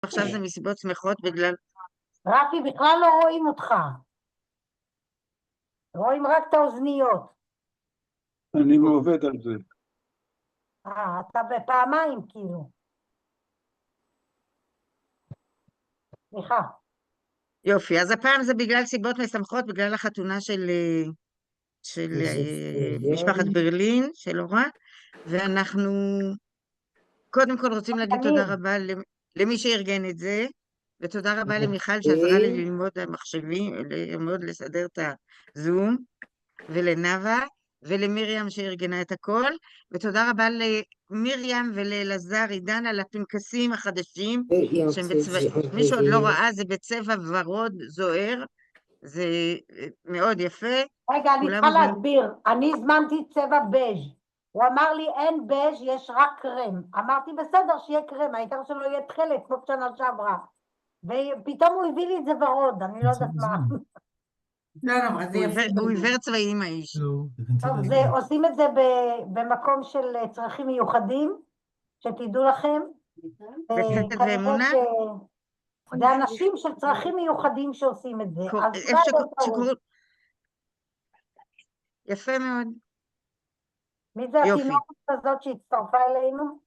עכשיו זה מסיבות שמחות בגלל... רפי, בכלל לא רואים אותך. רואים רק את האוזניות. אני עובד על זה. אתה בפעמיים כאילו. סליחה. יופי, אז הפעם זה בגלל סיבות משמחות, בגלל החתונה של משפחת ברלין, של אורה, ואנחנו קודם כל רוצים להגיד תודה רבה למי שארגן את זה, ותודה רבה למיכל שעזרה לי ללמוד המחשבים, ללמוד לסדר את הזום, ולנאווה, ולמרים שארגנה את הכל, ותודה רבה למרים ולאלעזר עידן על הפנקסים החדשים, מי שעוד לא ראה, זה בצבע ורוד זוהר, זה מאוד יפה. רגע, אני צריכה להסביר, אני הזמנתי צבע בז', הוא אמר לי אין בז', יש רק קרם, אמרתי בסדר שיהיה קרם, העיקר שלא יהיה תכלת כמו שנה שעברה, ופתאום הוא הביא לי את זה ורוד, אני לא יודעת מה. הוא עיוור צבעים האיש. טוב, עושים את זה במקום של צרכים מיוחדים, שתדעו לכם. בחסד ואמונה? זה אנשים של צרכים מיוחדים שעושים את זה. יפה מאוד. מי זה התינוקת הזאת שהצטרפה אלינו?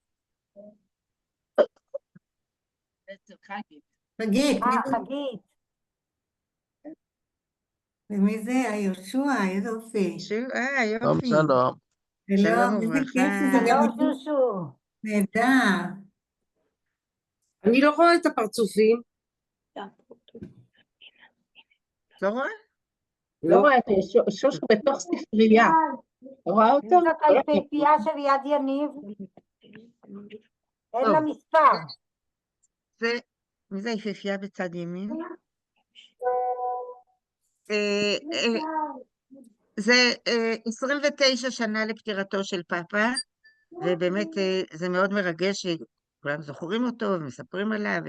חגית. חגית. ומי זה? יהושע, איזה יופי. יופי. שלום. שלום איזה וברכה. כיף שזה גם יהושע. נהדר. אני לא רואה את הפרצופים. לא רואה? לא רואה את שושו בתוך ספרייה. רואה אותו? זאת היפהפייה של יד יניב. אין לה מספר. מי זה היפהפייה בצד ימין? זה 29 שנה לפטירתו של פאפה, ובאמת זה מאוד מרגש שכולם זוכרים אותו ומספרים עליו,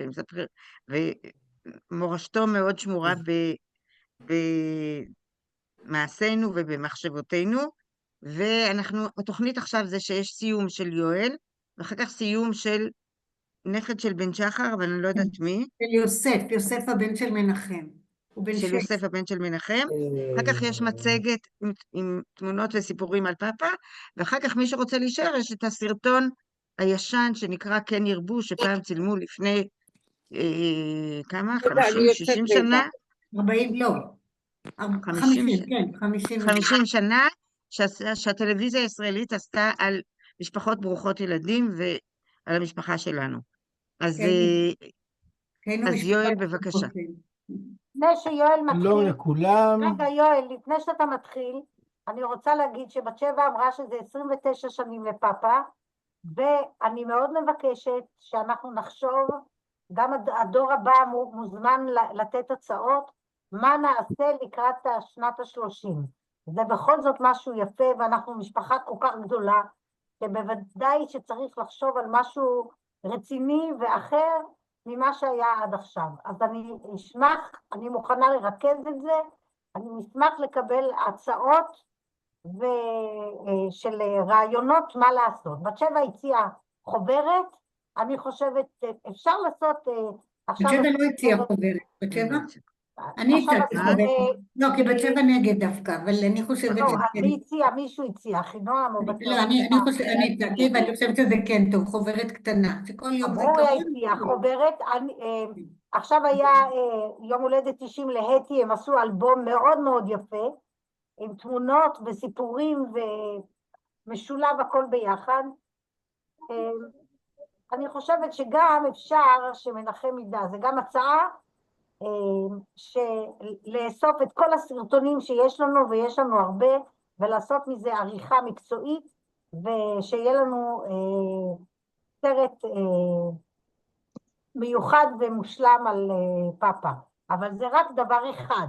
ומורשתו מאוד שמורה במעשינו ובמחשבותינו, התוכנית עכשיו זה שיש סיום של יואל, ואחר כך סיום של נכד של בן שחר, אבל אני לא יודעת מי. של יוסף הבן של מנחם. של יוסף הבן של מנחם, אחר כך יש מצגת עם תמונות וסיפורים על פאפה, ואחר כך מי שרוצה להישאר, יש את הסרטון הישן שנקרא כן ירבו, שפעם צילמו לפני כמה? 50-60 שנה? 40, לא. 50, כן, 50 שנה, שהטלוויזיה הישראלית עשתה על משפחות ברוכות ילדים ועל המשפחה שלנו. אז יואל, בבקשה. לפני שיואל מתחיל, שלום לכולם. רגע יואל, לפני שאתה מתחיל, אני רוצה להגיד שבת שבע אמרה שזה 29 שנים לפאפה, ואני מאוד מבקשת שאנחנו נחשוב, גם הדור הבא מוזמן לתת הצעות, מה נעשה לקראת שנת ה-30. זה בכל זאת משהו יפה, ואנחנו משפחה כל כך גדולה, שבוודאי שצריך לחשוב על משהו רציני ואחר, ממה שהיה עד עכשיו. אז אני אשמח, אני מוכנה לרכז את זה, אני אשמח לקבל הצעות של רעיונות מה לעשות. בת שבע הציעה חוברת, אני חושבת אפשר לעשות עכשיו... בת שבע לא הציעה חוברת, בת שבע? אני הצעתי חוברת, לא, כי בת שבע נגד דווקא, אבל אני חושבת... לא, אני הציעה, מישהו הציע, חינועם או בת שבע. לא, אני הצעתי, ואני חושבת שזה כן טוב, חוברת קטנה, שכל יום... ברור הציעה חוברת, עכשיו היה יום הולדת 90 להטי, הם עשו אלבום מאוד מאוד יפה, עם תמונות וסיפורים ומשולב הכל ביחד. אני חושבת שגם אפשר שמנחם ידע, זה גם הצעה לאסוף את כל הסרטונים שיש לנו, ויש לנו הרבה, ולעשות מזה עריכה מקצועית, ושיהיה לנו סרט מיוחד ומושלם על פאפה. אבל זה רק דבר אחד.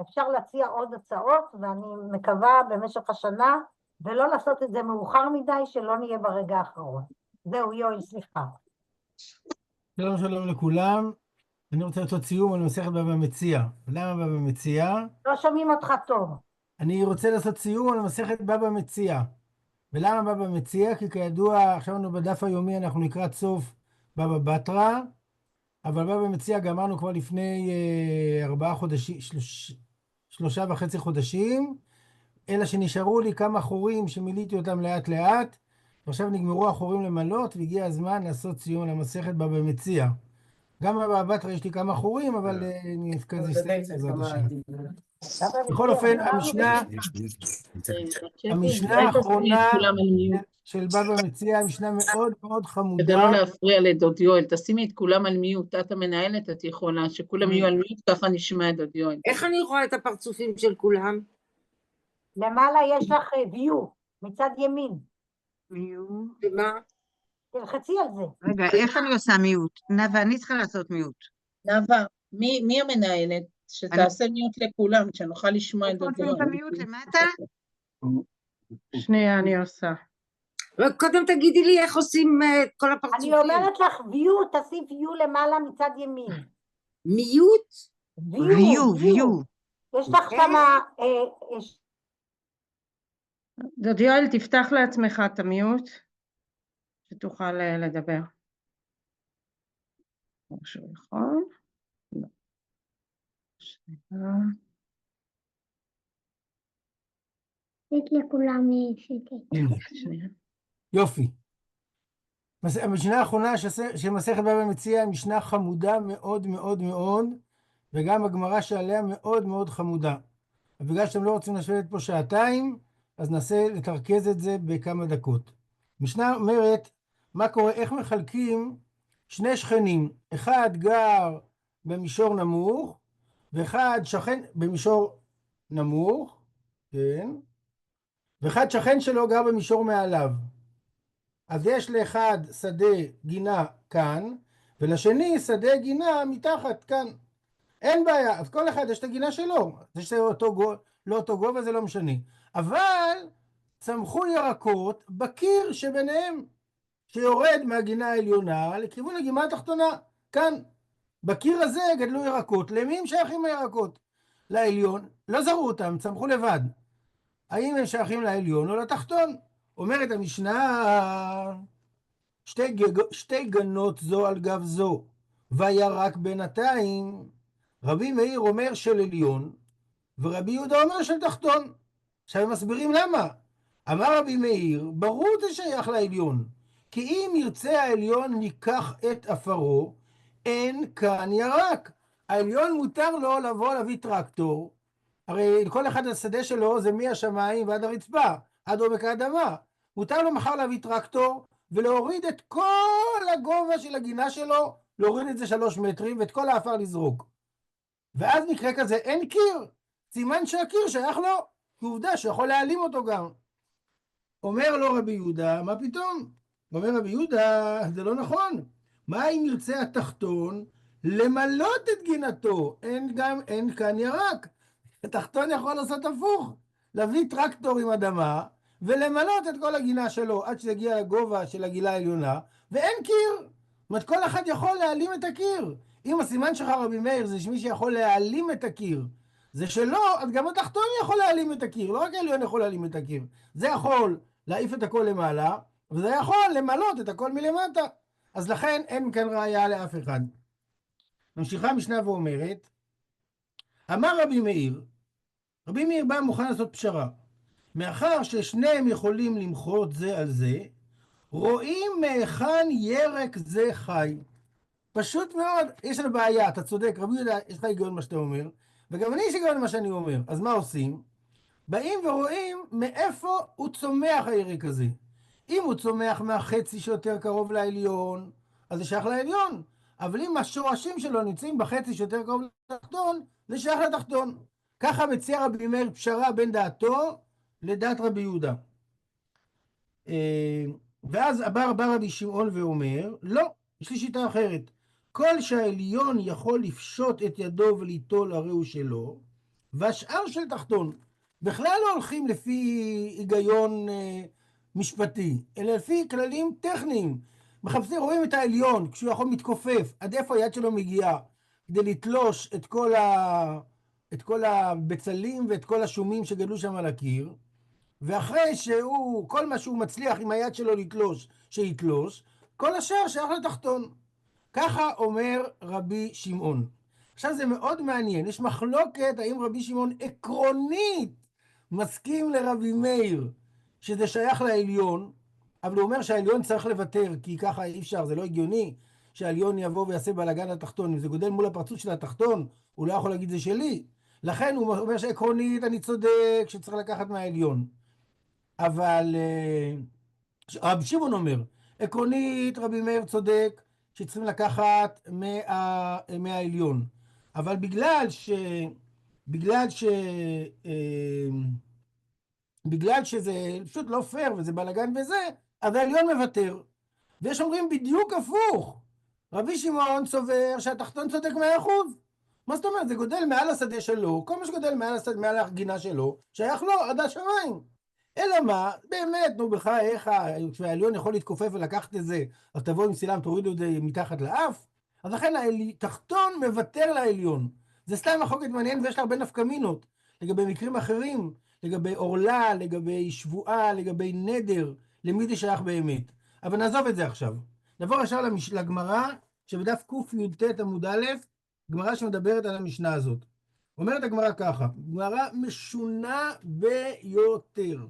אפשר להציע עוד הצעות, ואני מקווה במשך השנה, ולא לעשות את זה מאוחר מדי, שלא נהיה ברגע האחרון. זהו, יואל, סליחה. שלום לכולם. אני רוצה לעשות סיום על מסכת בבא מציעא. למה בבא מציעא? לא שומעים אותך טוב. אני רוצה לעשות סיום על מסכת בבא מציעא. ולמה בבא מציעא? כי כידוע, עכשיו בדף היומי אנחנו לקראת סוף בבא בתרא, אבל בבא מציעא גמרנו כבר לפני 4 חודשים, 3.5 חודשים, אלא שנשארו לי כמה חורים שמילאתי אותם לאט לאט, ועכשיו נגמרו החורים למלות, והגיע הזמן לעשות סיום למסכת בבא מציעא. גם בבבא בתרא יש לי כמה חורים, אבל אני כזה אסתכל בעזרת השם. בכל אופן, המשנה האחרונה של בבא מציעא, המשנה מאוד מאוד חמודה. כדי לא להפריע לדוד יואל, תשימי את כולם על מיוט, את המנהלת, את יכולה, שכולם יהיו על מיוט, ככה נשמע את דוד יואל. איך אני רואה את הפרצופים של כולם? למעלה יש לך view, מצד ימין. ומה? תלחצי על זה. רגע, איך אני עושה מיוט? נאוה, אני צריכה לעשות מיוט. נאוה, מי המנהלת? שתעשה מיוט לכולם, שנוכל לשמוע את דוד איפה יואל. עושים את המיוט למטה? שנייה, אני עושה. קודם תגידי לי איך עושים את כל הפרצופים. אני אומרת לך view, תעשי view למעלה מצד ימין. מיוט? view. יש לך כמה... דוד יואל, תפתח לעצמך את המיוט, שתוכל לדבר. או שהוא יכול. לא. שנייה. לכולם שקט. שנייה. יופי. המשנה האחרונה של מסכת בבא מציעא היא משנה חמודה מאוד מאוד מאוד, וגם הגמרא שעליה מאוד מאוד חמודה. ובגלל שאתם לא רוצים לשבת פה שעתיים, אז ננסה לתרכז את זה בכמה דקות. משנה אומרת, מה קורה, איך מחלקים שני שכנים, אחד גר במישור נמוך, ואחד שכן במישור נמוך, כן, ואחד שכן שלו גר במישור מעליו. אז יש לאחד שדה גינה כאן, ולשני שדה גינה מתחת כאן. אין בעיה, אז כל אחד יש את הגינה שלו. זה לא אותו גובה, זה לא משנה. אבל צמחו ירקות בקיר שביניהם, שיורד מהגינה העליונה לכיוון הגינה התחתונה. כאן, בקיר הזה גדלו ירקות. למי הם שייכים הירקות? לעליון. לא זרו אותם, צמחו לבד. האם הם שייכים לעליון או לתחתון? אומרת המשנה, שתי גנות זו על גב זו, וירק בינתיים. רבי מאיר אומר של עליון, ורבי יהודה אומר של תחתון. עכשיו הם מסבירים למה. אמר רבי מאיר, ברור זה שייך לעליון, כי אם ירצה העליון ניקח את אפרו, אין כאן ירק. העליון מותר לו לבוא להביא טרקטור, הרי כל אחד השדה שלו זה מהשמיים ועד הרצפה, עד עומק האדמה. מותר לו מחר להביא טרקטור ולהוריד את כל הגובה של הגינה שלו, להוריד את זה 3 מטרים ואת כל האפר לזרוק. ואז מקרה כזה אין קיר, סימן שהקיר שייך לו, כי עובדה שיכול להעלים אותו גם. אומר לו רבי יהודה, מה פתאום? אומר רבי יהודה, זה לא נכון. מה אם ירצה התחתון למלות את גינתו? אין כאן ירק. התחתון יכול לעשות הפוך, להביא טרקטור עם אדמה ולמלות את כל הגינה שלו עד שיגיע לגובה של הגילה העליונה, ואין קיר. זאת אומרת, כל אחד יכול להעלים את הקיר. אם הסימן שלך רבי מאיר זה שמי שיכול להעלים את הקיר, זה שלא, אז גם התחתון יכול להעלים את הקיר, לא רק העליון יכול להעלים את הקיר. זה יכול להעיף את הכל למעלה, וזה יכול למלות את הכל מלמטה. אז לכן אין כאן ראיה לאף אחד. ממשיכה המשנה ואומרת, אמר רבי מאיר, רבי מאיר בא מוכן לעשות פשרה. מאחר ששניהם יכולים למחות זה על זה, רואים מהיכן ירק זה חי. פשוט מאוד, יש לנו בעיה, אתה צודק, רבי יהודה, יש לך היגיון מה שאתה אומר, וגם אני יש היגיון מה שאני אומר. אז מה עושים? באים ורואים מאיפה הוא צומח הירק הזה. אם הוא צומח מהחצי שיותר קרוב לעליון, אז זה שייך לעליון. אבל אם השורשים שלו נמצאים בחצי שיותר קרוב לתחתון, זה שייך לתחתון. ככה מציע רבי מאיר פשרה בין דעתו לדעת רבי יהודה. ואז בא רבי שמעון ואומר, לא, יש לי שיטה אחרת. כל שהעליון יכול לפשוט את ידו וליטול הרי הוא שלו, והשאר של תחתון. בכלל לא הולכים לפי היגיון משפטי, אלא לפי כללים טכניים. מחפשים, רואים את העליון, כשהוא יכול מתכופף, עד איפה היד שלו מגיעה, כדי לתלוש את כל הבצלים ואת כל השומים שגדלו שם על הקיר, ואחרי שהוא, כל מה שהוא מצליח עם היד שלו לתלוש, שיתלוש, כל השאר שייך לתחתון. ככה אומר רבי שמעון. עכשיו זה מאוד מעניין, יש מחלוקת האם רבי שמעון עקרונית מסכים לרבי מאיר שזה שייך לעליון, אבל הוא אומר שהעליון צריך לוותר, כי ככה אי אפשר, זה לא הגיוני שהעליון יבוא ויעשה בלגן לתחתון. אם זה גודל מול הפרצוף של התחתון, הוא לא יכול להגיד זה שלי. לכן הוא אומר שעקרונית אני צודק שצריך לקחת מהעליון. אבל רבי שמעון אומר, עקרונית רבי מאיר צודק שצריכים לקחת מהעליון. אבל בגלל שזה פשוט לא פייר וזה בלגן וזה, אז העליון מוותר. ויש אומרים בדיוק הפוך. רבי שמעון סובר שהתחתון צודק 100%. מה זאת אומרת? זה גודל מעל השדה שלו, כל מה שגודל מעל הגינה שלו, שייך לו עד השמיים. אלא מה? באמת, נו בחייך, כשהעליון יכול להתכופף ולקחת את זה, אז תבואו עם סילם, תורידו את זה מתחת לאף. אז לכן התחתון מוותר לעליון. זה סתם מחלוקת מעניין ויש לה הרבה נפקמינות, לגבי מקרים אחרים, לגבי עורלה, לגבי שבועה, לגבי נדר, למי זה שייך באמת. אבל נעזוב את זה עכשיו. נעבור עכשיו לגמרא, שבדף קי"ט עמוד א', גמרא שמדברת על המשנה הזאת. אומרת הגמרא ככה, גמרא משונה ביותר.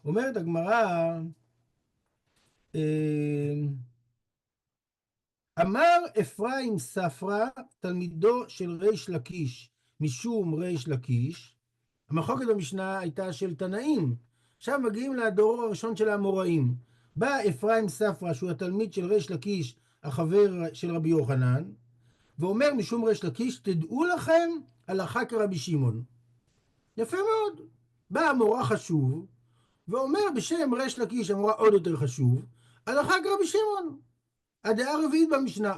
אומרת הגמרא, אמר אפרים ספרא, תלמידו של ריש לקיש, משום ריש לקיש. המחלוקת במשנה הייתה של תנאים. עכשיו מגיעים לדור הראשון של האמוראים. בא אפרים ספרא, שהוא התלמיד של ריש לקיש, החבר של רבי יוחנן, ואומר משום ריש לקיש, תדעו לכם הלכה כרבי שמעון. יפה מאוד. בא אמורא חשוב, ואומר בשם ריש לקיש, אמורא עוד יותר חשוב, הלכה כרבי שמעון. הדעה הרביעית במשנה.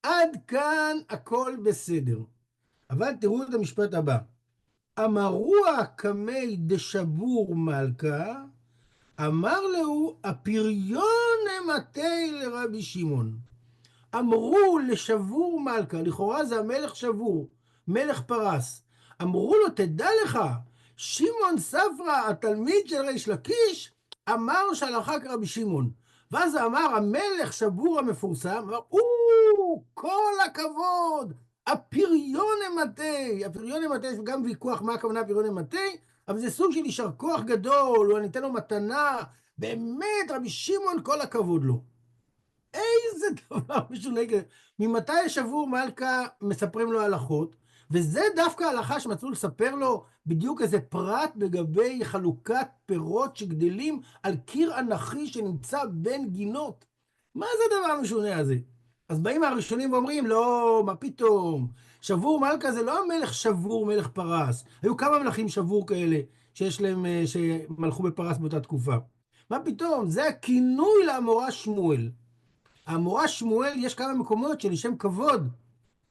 עד כאן הכל בסדר. אבל תראו את המשפט הבא. אמרוה קמי דשבור מלכה, אמר לו הפריון המתי לרבי שמעון. אמרו לשבור מלכה, לכאורה זה המלך שבור, מלך פרס. אמרו לו, תדע לך, שמעון ספרא, התלמיד של ריש לקיש, אמר שהלכה כרבי שמעון. ואז אמר המלך שבור המפורסם, אמר, כל הכבוד, הפריון המתי. הפריון המתי יש גם ויכוח מה הכוונה הפריון המתי, אבל זה סוג של יישר כוח גדול, או אני אתן לו מתנה, באמת רבי שמעון כל הכבוד לו. איזה דבר משונה, ממתי שבור מלכה מספרים לו הלכות, וזה דווקא ההלכה שמצאו לספר לו בדיוק איזה פרט לגבי חלוקת פירות שגדלים על קיר אנכי שנמצא בין גינות. מה זה הדבר המשונה הזה? אז באים הראשונים ואומרים, לא, מה פתאום? שבור מלכה זה לא המלך שבור, מלך פרס. היו כמה מלכים שבור כאלה שיש להם, שמלכו בפרס באותה תקופה. מה פתאום? זה הכינוי לאמורא שמואל. האמורא שמואל יש כמה מקומות שלשם כבוד.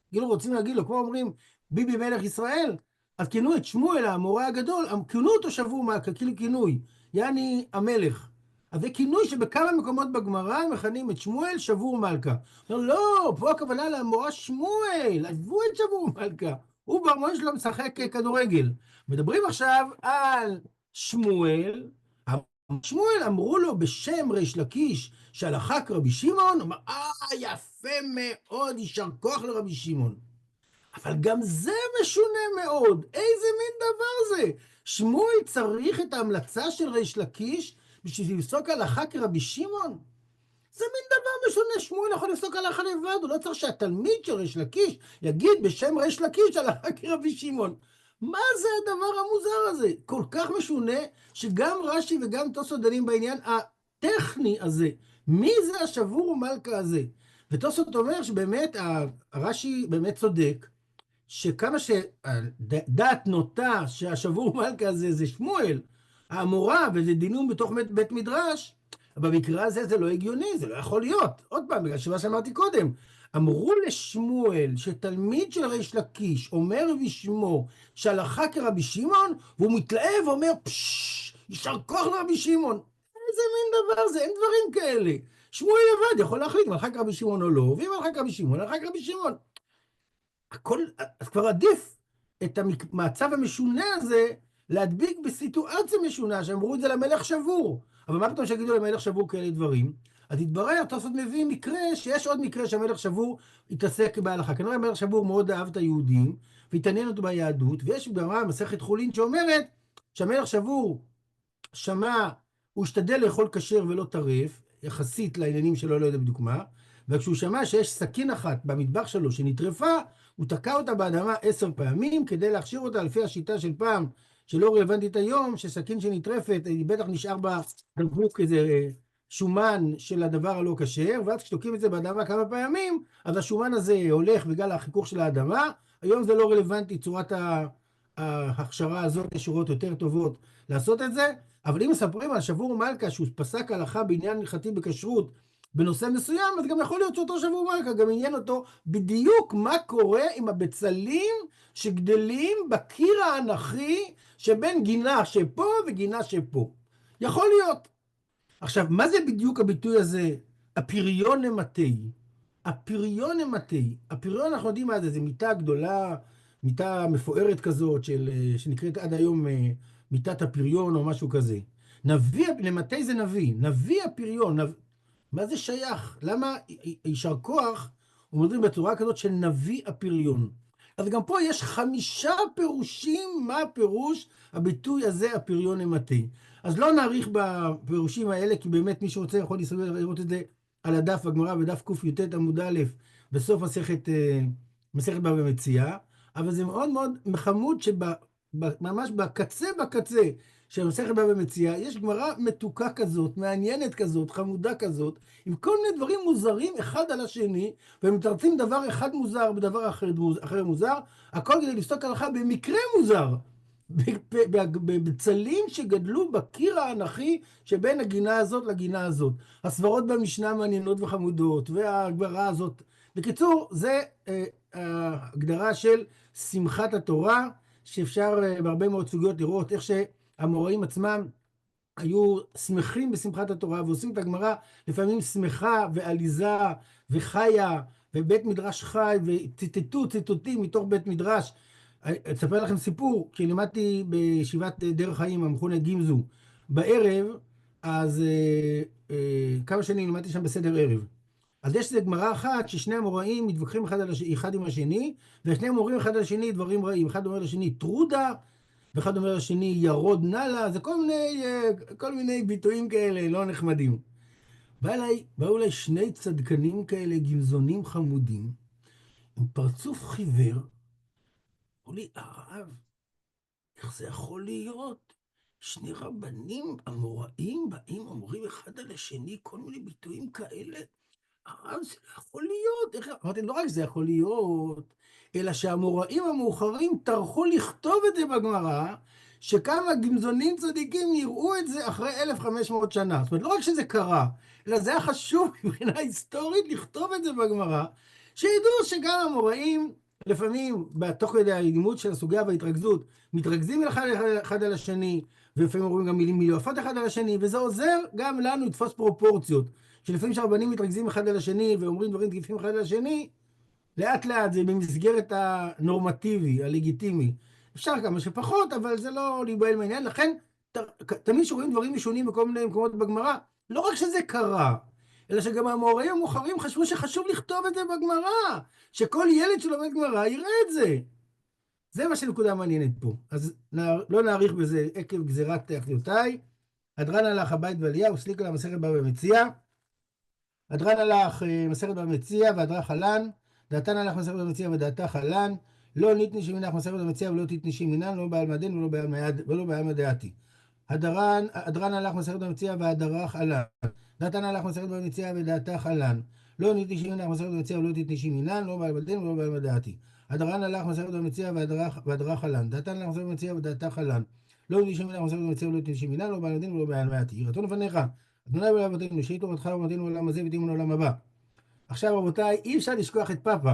כאילו רוצים להגיד לו, כמו אומרים, ביבי מלך ישראל, אז כינו את שמואל, האמורא הגדול, כינו אותו שבור מלכה, כאילו כינוי, יעני המלך. אז זה כינוי שבכמה מקומות בגמרא מכנים את שמואל שבור מלכה. לא, פה הכוונה לאמורא שמואל, עזבו את שבור מלכה. הוא בארמון שלו משחק כדורגל. מדברים עכשיו על שמואל, שמואל אמרו לו בשם ריש לקיש שהלכה כרבי שמעון, אמר, יפה מאוד, יישר כוח לרבי שמעון. אבל גם זה משונה מאוד, איזה מין דבר זה? שמואל צריך את ההמלצה של ריש לקיש בשביל לפסוק הלכה כרבי שמעון? זה מין דבר משונה, שמואל יכול לפסוק הלכה לבד, הוא לא צריך שהתלמיד של ריש לקיש יגיד בשם ריש לקיש הלכה כרבי שמעון. מה זה הדבר המוזר הזה? כל כך משונה, שגם רש"י וגם תוספות דנים בעניין הטכני הזה. מי זה השבור מלכה הזה? ותוספות אומר שבאמת, רש"י באמת צודק, שכמה שדעת נוטה שהשבור מלכה הזה זה שמואל, האמורא, וזה דינום בתוך בית מדרש, במקרה הזה זה לא הגיוני, זה לא יכול להיות. עוד פעם, בגלל שמה שאמרתי קודם, אמרו לשמואל שתלמיד של ריש לקיש אומר בשמו שהלכה כרבי שמעון, והוא מתלהב ואומר, יישר כוח לרבי שמעון. איזה מין דבר זה, אין דברים כאלה. שמואל לבד יכול להחליט אם הלכה כרבי שמעון או לא, ואם הלכה כרבי שמעון, הלכה כרבי שמעון. הכל, אז כבר עדיף את המצב המשונה הזה להדביק בסיטואציה משונה, שאמרו את זה למלך שבור. אבל מה פתאום שיגידו למלך שבור כאלה דברים? אז התברר, תוספות מביא מקרה, שיש עוד מקרה שהמלך שבור התעסק בהלכה. כנראה המלך שבור מאוד אהב את היהודים, והתעניין אותו ביהדות, ויש גמרא, מסכת חולין, שאומרת שהמלך שבור שמע, הוא השתדל לאכול כשר ולא טרף, יחסית לעניינים שלו, לא יודע בדיוק מה, וכשהוא שמע שיש סכין אחת במטבח שלו שנטרפה, הוא תקע אותה באדמה 10 פעמים, כדי להכשיר אותה לפי השיטה של פעם, שלא רלוונטית היום, שסכין שנטרפת, בטח נשאר בה דבוק איזה שומן של הדבר הלא כשר, ואז כשתוקעים את זה באדמה כמה פעמים, אז השומן הזה הולך בגלל החיכוך של האדמה. היום זה לא רלוונטי, צורת ההכשרה הזאת, יש שורות יותר טובות לעשות את זה, אבל אם מספרים על שבור מלכה שהוא פסק הלכה בעניין הלכתי בכשרות בנושא מסוים, אז גם יכול להיות שאותו שבור מלכה גם עניין אותו בדיוק מה קורה עם הבצלים שגדלים בקיר האנכי שבין גינה שפה וגינה שפה. יכול להיות. עכשיו, מה זה בדיוק הביטוי הזה? הפריון למטי. הפריון למטי. הפריון, אנחנו יודעים מה זה, זה מיטה גדולה, מיטה מפוארת כזאת, שנקראת עד היום מיטת הפריון או משהו כזה. נביא, למטי זה נביא, נביא הפריון. מה זה שייך? למה יישר כוח, אומרים בצורה כזאת של נביא הפריון? אז גם פה יש 5 פירושים, מה הפירוש הביטוי הזה, הפריון למטי. אז לא נאריך בפירושים האלה, כי באמת מי שרוצה יכול לראות את זה על הדף בגמרא, בדף קי"ט עמוד א', בסוף מסכת בבא מציעא, אבל זה מאוד מאוד חמוד שממש בקצה של מסכת בבא מציעא, יש גמרא מתוקה כזאת, מעניינת כזאת, חמודה כזאת, עם כל מיני דברים מוזרים אחד על השני, והם מתרצים דבר אחד מוזר בדבר אחר מוזר, הכל כדי לפסוק הלכה במקרה מוזר. בבצלים שגדלו בקיר האנכי שבין הגינה הזאת לגינה הזאת. הסברות במשנה מעניינות וחמודות, והגברה הזאת. בקיצור, זה ההגדרה של שמחת התורה, שאפשר בהרבה מאוד סוגיות לראות איך שהאמוראים עצמם היו שמחים בשמחת התורה, ועושים את הגמרא לפעמים שמחה ועליזה וחיה, ובית מדרש חי, וציטטו ציטוטים מתוך בית מדרש. אספר לכם סיפור, כי לימדתי בישיבת דרך חיים, המכונה גימזו, בערב, אז כמה שנים לימדתי שם בסדר ערב. אז יש איזו גמרא אחת ששני המוראים מתווכחים אחד עם השני, ושני המורים אחד על השני דברים רעים. אחד אומר לשני טרודה, ואחד אומר לשני ירוד נאלה, זה כל מיני ביטויים כאלה לא נחמדים. באו אליי 2 צדקנים כאלה, גמזונים חמודים, עם פרצוף חיוור, אמרו לי, הרב, איך זה יכול להיות? 2 רבנים אמוראים באים, אומרים אחד על השני, כל מיני ביטויים כאלה. הרב, זה לא יכול להיות. אמרתי, לא רק זה יכול להיות, אלא שהאמוראים המאוחרים טרחו לכתוב את זה בגמרא, שכמה גמזונים צדיקים יראו את זה אחרי 1500 שנה. זאת אומרת, לא רק שזה קרה, אלא זה היה חשוב מבחינה היסטורית לכתוב את זה בגמרא, שידעו שגם האמוראים, לפעמים, בתוך כדי הלימוד של הסוגיה וההתרכזות, מתרכזים אחד על השני, ולפעמים אומרים גם מילים מיוחדות אחד על השני, וזה עוזר גם לנו לתפוס פרופורציות, שלפעמים שהרבנים מתרכזים אחד על השני, ואומרים דברים תקיפים אחד על השני, לאט לאט זה במסגרת הנורמטיבי, הלגיטימי. אפשר כמה שפחות, אבל זה לא להיבהל מעניין, לכן תמיד שרואים דברים משונים בכל מיני מקומות בגמרא, לא רק שזה קרה, אלא שגם האמוראים המאוחרים חשבו שחשוב לכתוב את זה בגמרא, שכל ילד שלומד גמרא יראה את זה. זה מה שנקודה מעניינת פה. אז לא נאריך בזה עקב גזירת אחיותיי. הדרן הלך הבית ועלייה, וסליק על המסכת בבא מציעא. הדרן הלך מסכת בבא מציעא והדרך חלן. דעתן הלך מסכת בבא מציעא ודעתה חלן. לא ניתנישי מנך מסכת בבא מציעא ולא תתנישי מנן, לא בעלמא דין ולא בעלמא דעתי. הדרן הלך מסכת בבא מציעא והדרך חלן. דעתן הלך מסכת בבא מציעא ודעתה חלן. לא ניתנישי מנך מסכת בבא מציעא ולא תתנישי מנן, לא בעלמא דין ולא בעלמא דעתי. הדרן הלך מסכת בבא מציעא והדרך חלן. דעתן הלך מסכת בבא מציעא ודעתה חלן. לא ניתנישי מנך מסכת בבא מציעא ולא תתנישי מנן, לא בעלמא דין ולא בעלמא דעתי. יראתנו לפניך, אדוני אלוהינו ואלוהינו, שהיא תורתך ורחמתנו לעולם הזה ותהי עמנו לעולם הבא. עכשיו רבותיי, אי אפשר לשכוח את פאפא.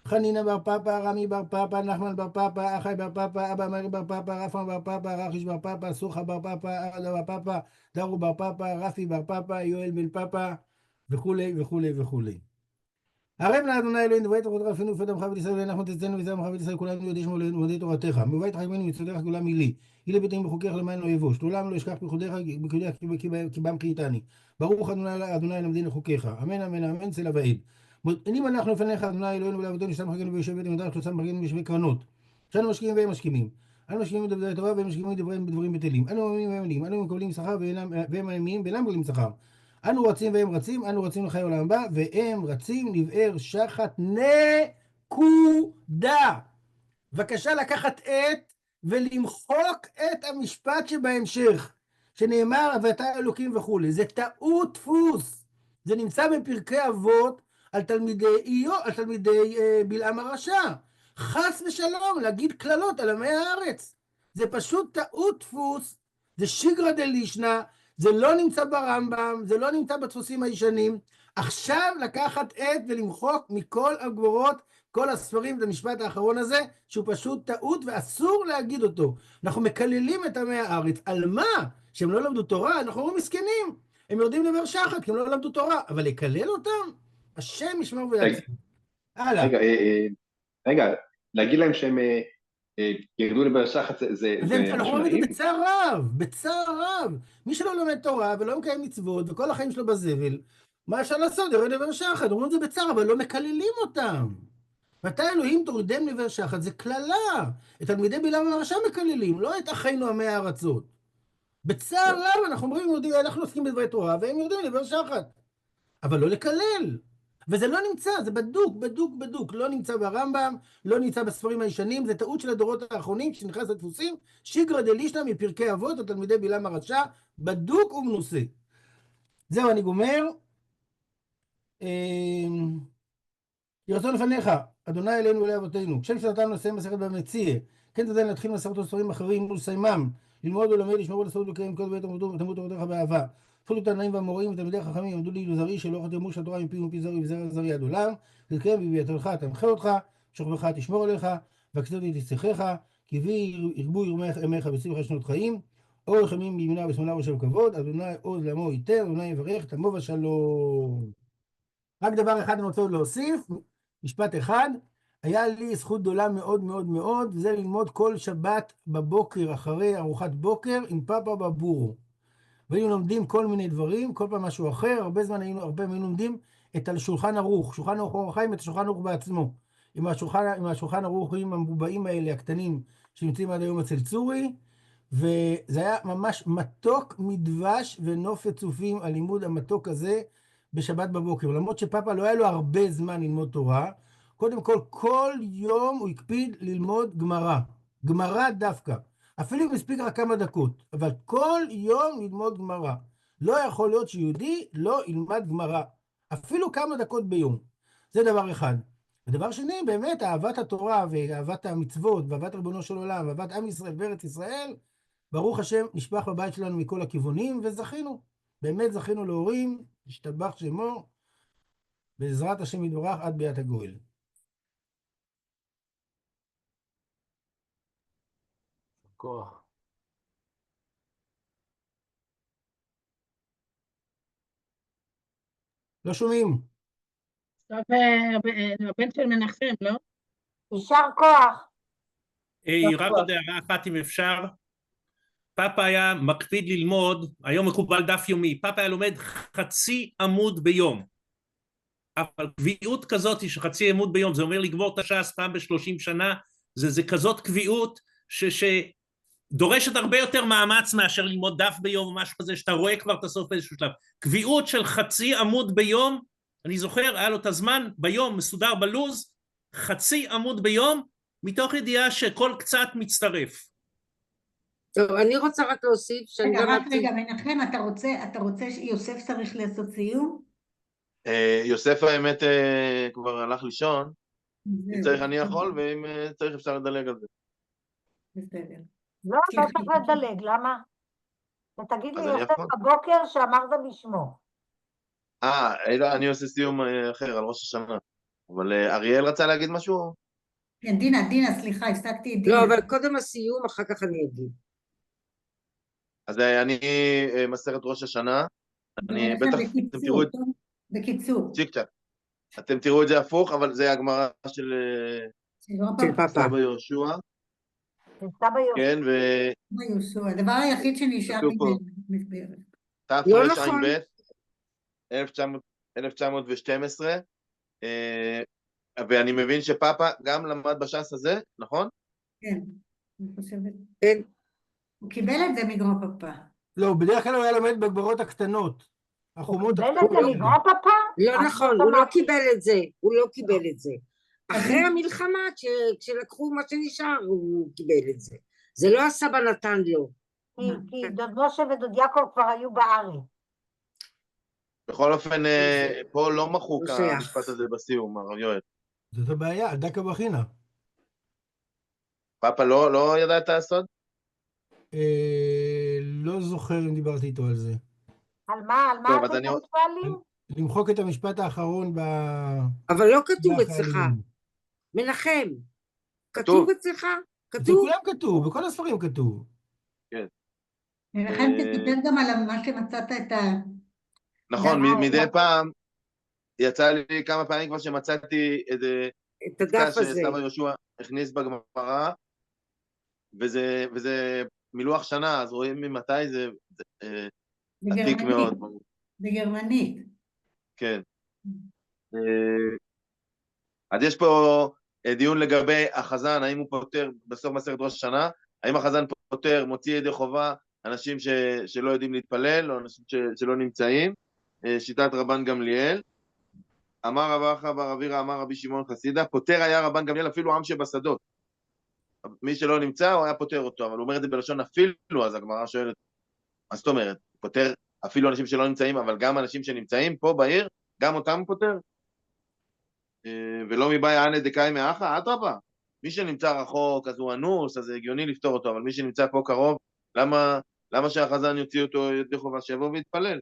חנינא בר פאפא, רמי בר פאפא, נחמן בר פאפא, אחי בר פאפא, אבא מאיר בר פאפא, רפא בר פאפא, רחיש בר פאפא, סוחה בר פאפא, ארדה בר פאפא, דרו בר פאפא, רפי בר פאפא, יואל בן פאפא, וכולי וכולי וכולי. ערב לאדוני אלוהינו דברי תורתך אפילו ופת עמך בית ישראל ואנחנו תצאנו וזה עמך בית ישראל כולנו יודעים שמות לימודי תורתך. מבית חכמינו מצוותיך כולם לי. אלה ביתנו בחוקיך למען לא יבוש. לעולם לא אשכח פקודיך כי בם חייתני. ברוך אדוני למדין לחוקיך. אמן אמן אמן צלע ועד. אם אנחנו לפניך אדוני אלוהינו ולעבודנו שתם חגנו ויושב בית המדרש ושם חגנו ויושבי קרנות. שאנו משקיעים והם משכימים. אנו משקיעים בדברי תורה והם משכימים בדברים בטלים. אנו מאמינים והם עניים. אנו מקבלים שכר והם עניים ואינם מקבלים שכר. אנו רצים והם רצים, אנו רצים לחיי עולם הבא, והם רצים לבאר שחת נקודה. בבקשה לקחת ולמחוק את המשפט שבהמשך, שנאמר ואתה אלוקים וכולי. זה טעות דפוס. זה נמצא בפרקי אבות על תלמידי בלעם הרשע. חס ושלום להגיד כללות על עמי הארץ. זה פשוט טעות דפוס, זה שיגרא דלישנא, זה לא נמצא ברמב"ם, זה לא נמצא בדפוסים הישנים. עכשיו לקחת ולמחוק מכל הגבורות, כל הספרים, את המשפט האחרון הזה, שהוא פשוט טעות ואסור להגיד אותו. אנחנו מקללים את עמי הארץ. על מה? שהם לא למדו תורה? אנחנו אומרים מסכנים. הם יורדים לבאר שחת, כי הם לא למדו תורה. אבל לקלל אותם? השם ישמור ויציל. הלאה. רגע, להגיד להם שהם ירדו לבאר שחת זה אנחנו אומרים את זה בצער רב, בצער רב. מי שלא לומד תורה ולא מקיים מצוות, וכל החיים שלו בזבל, מה אפשר לעשות? ירד לבאר שחת. אומרים את זה בצער, אבל לא מקללים אותם. מתי אלוהים תורדם לבאר שחת? זה כללה. את תלמידי בלעם הרשע מקללים, לא את אחינו עמי הארצות. בצער רב אנחנו אומרים, אנחנו עוסקים בדברי תורה, והם יורדים לבאר שחת. אבל לא לקלל. וזה לא נמצא, זה בדוק, לא נמצא ברמב"ם, לא נמצא בספרים הישנים, זה טעות של הדורות האחרונים, שנכנס לדפוסים, שיגרא דלישנא מפרקי אבות, או תלמידי בלעם הרשע, בדוק ומנוסה. זהו, אני גומר. ירצון לפניך, אדוני אלינו ואלי אבותינו, כשם שנתנו לסיים מסכת בבא מציעא, כן תדע להתחיל מסכת ספרים אחרים ולסיימם, ללמוד וללמד, לשמור ולעשות ולקיים כל בית ותלמוד תורתך באהבה. אפילו תנאים והמורים ותלמידי החכמים יעמדו לי זרעי שלא חתמו של התורה מפי ומפי זרעי וזרע זרעי עד עולם, ותקיים בביאתך תנחה אותך, שוכבך תשמור עליך, והקצות תצחך, כי בי ירבו ימיך ושמחה שנות חיים, אורך ימים בימינה ושמאלה ושל כבוד, אדוני עוז לעמו ייתן, אדוני יברך, תמו ושלום. רק דבר אחד אני רוצה להוסיף, משפט אחד, היה לי זכות גדולה מאוד מאוד מאוד, וזה ללמוד כל שבת בבוקר, אחרי ארוחת בוקר, עם פאפה בבורו. והיינו לומדים כל מיני דברים, כל פעם משהו אחר, הרבה פעמים היינו לומדים את השולחן ערוך, שולחן ערוך אור החיים, את השולחן ערוך בעצמו. עם השולחן ערוכים המבובעים האלה, הקטנים, שנמצאים עד היום אצל צורי, וזה היה ממש מתוק מדבש ונופת צופים, הלימוד המתוק הזה בשבת בבוקר. למרות שפאפה לא היה לו הרבה זמן ללמוד תורה, קודם כל יום הוא הקפיד ללמוד גמרא דווקא. אפילו אם מספיק רק כמה דקות, אבל כל יום ללמוד גמרא. לא יכול להיות שיהודי לא ילמד גמרא, אפילו כמה דקות ביום. זה דבר אחד. ודבר שני, באמת, אהבת התורה ואהבת המצוות, ואהבת ריבונו של עולם, ואהבת עם ישראל וארץ ישראל, ברוך השם, נשפך בבית שלנו מכל הכיוונים, וזכינו. באמת זכינו להורים, השתבח שמו, בעזרת השם יתברך עד ביאת הגואל. כוח. לא שומעים. טוב, הבן של מנחם, לא? יישר כוח. רק עוד הערה אחת אם אפשר. פאפה היה מקפיד ללמוד, היום מקובל דף יומי, פאפה היה לומד חצי עמוד ביום. אבל קביעות כזאת שחצי עמוד ביום, זה אומר לגמור את הש"ס פעם ב-30 שנה, זה כזאת קביעות שדורשת הרבה יותר מאמץ מאשר ללמוד דף ביום או משהו כזה, שאתה רואה כבר את הסוף באיזשהו שלב. קביעות של חצי עמוד ביום, אני זוכר, היה לו את הזמן ביום מסודר בלוז, חצי עמוד ביום, מתוך ידיעה שכל קצת מצטרף. טוב, אני רוצה רק להוסיף שאני רגע, רק רגע, מנחם, אתה רוצה שיוסף צריך לעשות סיום? יוסף האמת כבר הלך לישון, אם צריך אני יכול, ואם צריך אפשר לדלג על זה. בסדר. לא צריך לדלג, למה? ותגיד לי יוסף בבוקר שאמרת בשמו. אני עושה סיום אחר על ראש השנה, אבל אריאל רצה להגיד משהו? כן, דינה, סליחה, הפסקתי את דינה. לא, אבל קודם הסיום, אחר כך אני אגיד. אז אני מסרת ראש השנה, אני בטח, אתם תראו את... בקיצור. צ'יק צ'ק. אתם תראו את זה הפוך, אבל זה הגמרא של של פאפה. סבא יהושע. כן, יהושע, הדבר היחיד שנשאר מבערך. תרע"ב, 1912, ואני מבין שפאפה גם למד בש"ס הזה, נכון? כן, אני חושבת. כן. הוא קיבל את זה מגרו פאפה. לא, בדרך כלל הוא היה לומד בגמרות הקטנות. החומות הוא קיבל את זה מגרו פאפה? לא נכון, הוא לא קיבל את זה, הוא לא קיבל את זה. אחרי המלחמה, כשלקחו מה שנשאר, הוא קיבל את זה. זה לא הסבא נתן לו. כי דוד משה ודוד יעקב כבר היו בארץ. בכל אופן, פה לא מחוק המשפט הזה בסיום, הרב יואל. זאת הבעיה, דקה בחינה. פאפה לא ידע את הסוד? לא זוכר אם דיברתי איתו על זה. על מה אתם שואלים? למחוק את המשפט האחרון אבל לא כתוב אצלך. מנחם, כתוב אצלך? כתוב? כולם כתוב, בכל הספרים כתוב. כן. מנחם, תספר גם על מה שמצאת את ה... נכון, מדי פעם, יצא לי כמה פעמים כבר שמצאתי את הדף הזה. שסבא יהושע הכניס בגמרא, וזה מלוח שנה, אז רואים ממתי זה עתיק מאוד. בגרמנית. כן. אז יש פה דיון לגבי החזן, האם הוא פותר בסוף מסכת ראש השנה, האם החזן פותר, מוציא ידי חובה, אנשים שלא יודעים להתפלל, או אנשים שלא נמצאים, שיטת רבן גמליאל. אמר רב אחא בר אבירא, אמר רבי שמעון חסידה, פותר היה רבן גמליאל אפילו עם שבשדות. מי שלא נמצא, הוא היה פותר אותו, אבל הוא אומר את זה בלשון אפילו, אז הגמרא שואלת, מה זאת אומרת? פותר אפילו אנשים שלא נמצאים, אבל גם אנשים שנמצאים פה בעיר, גם אותם פותר? ולא מבאי אנא דקאי מאחא, אדרבה. מי שנמצא רחוק, אז הוא אנוס, אז זה הגיוני לפתור אותו, אבל מי שנמצא פה קרוב, למה שהחזן יוציא אותו ידי חובה שיבוא ויתפלל?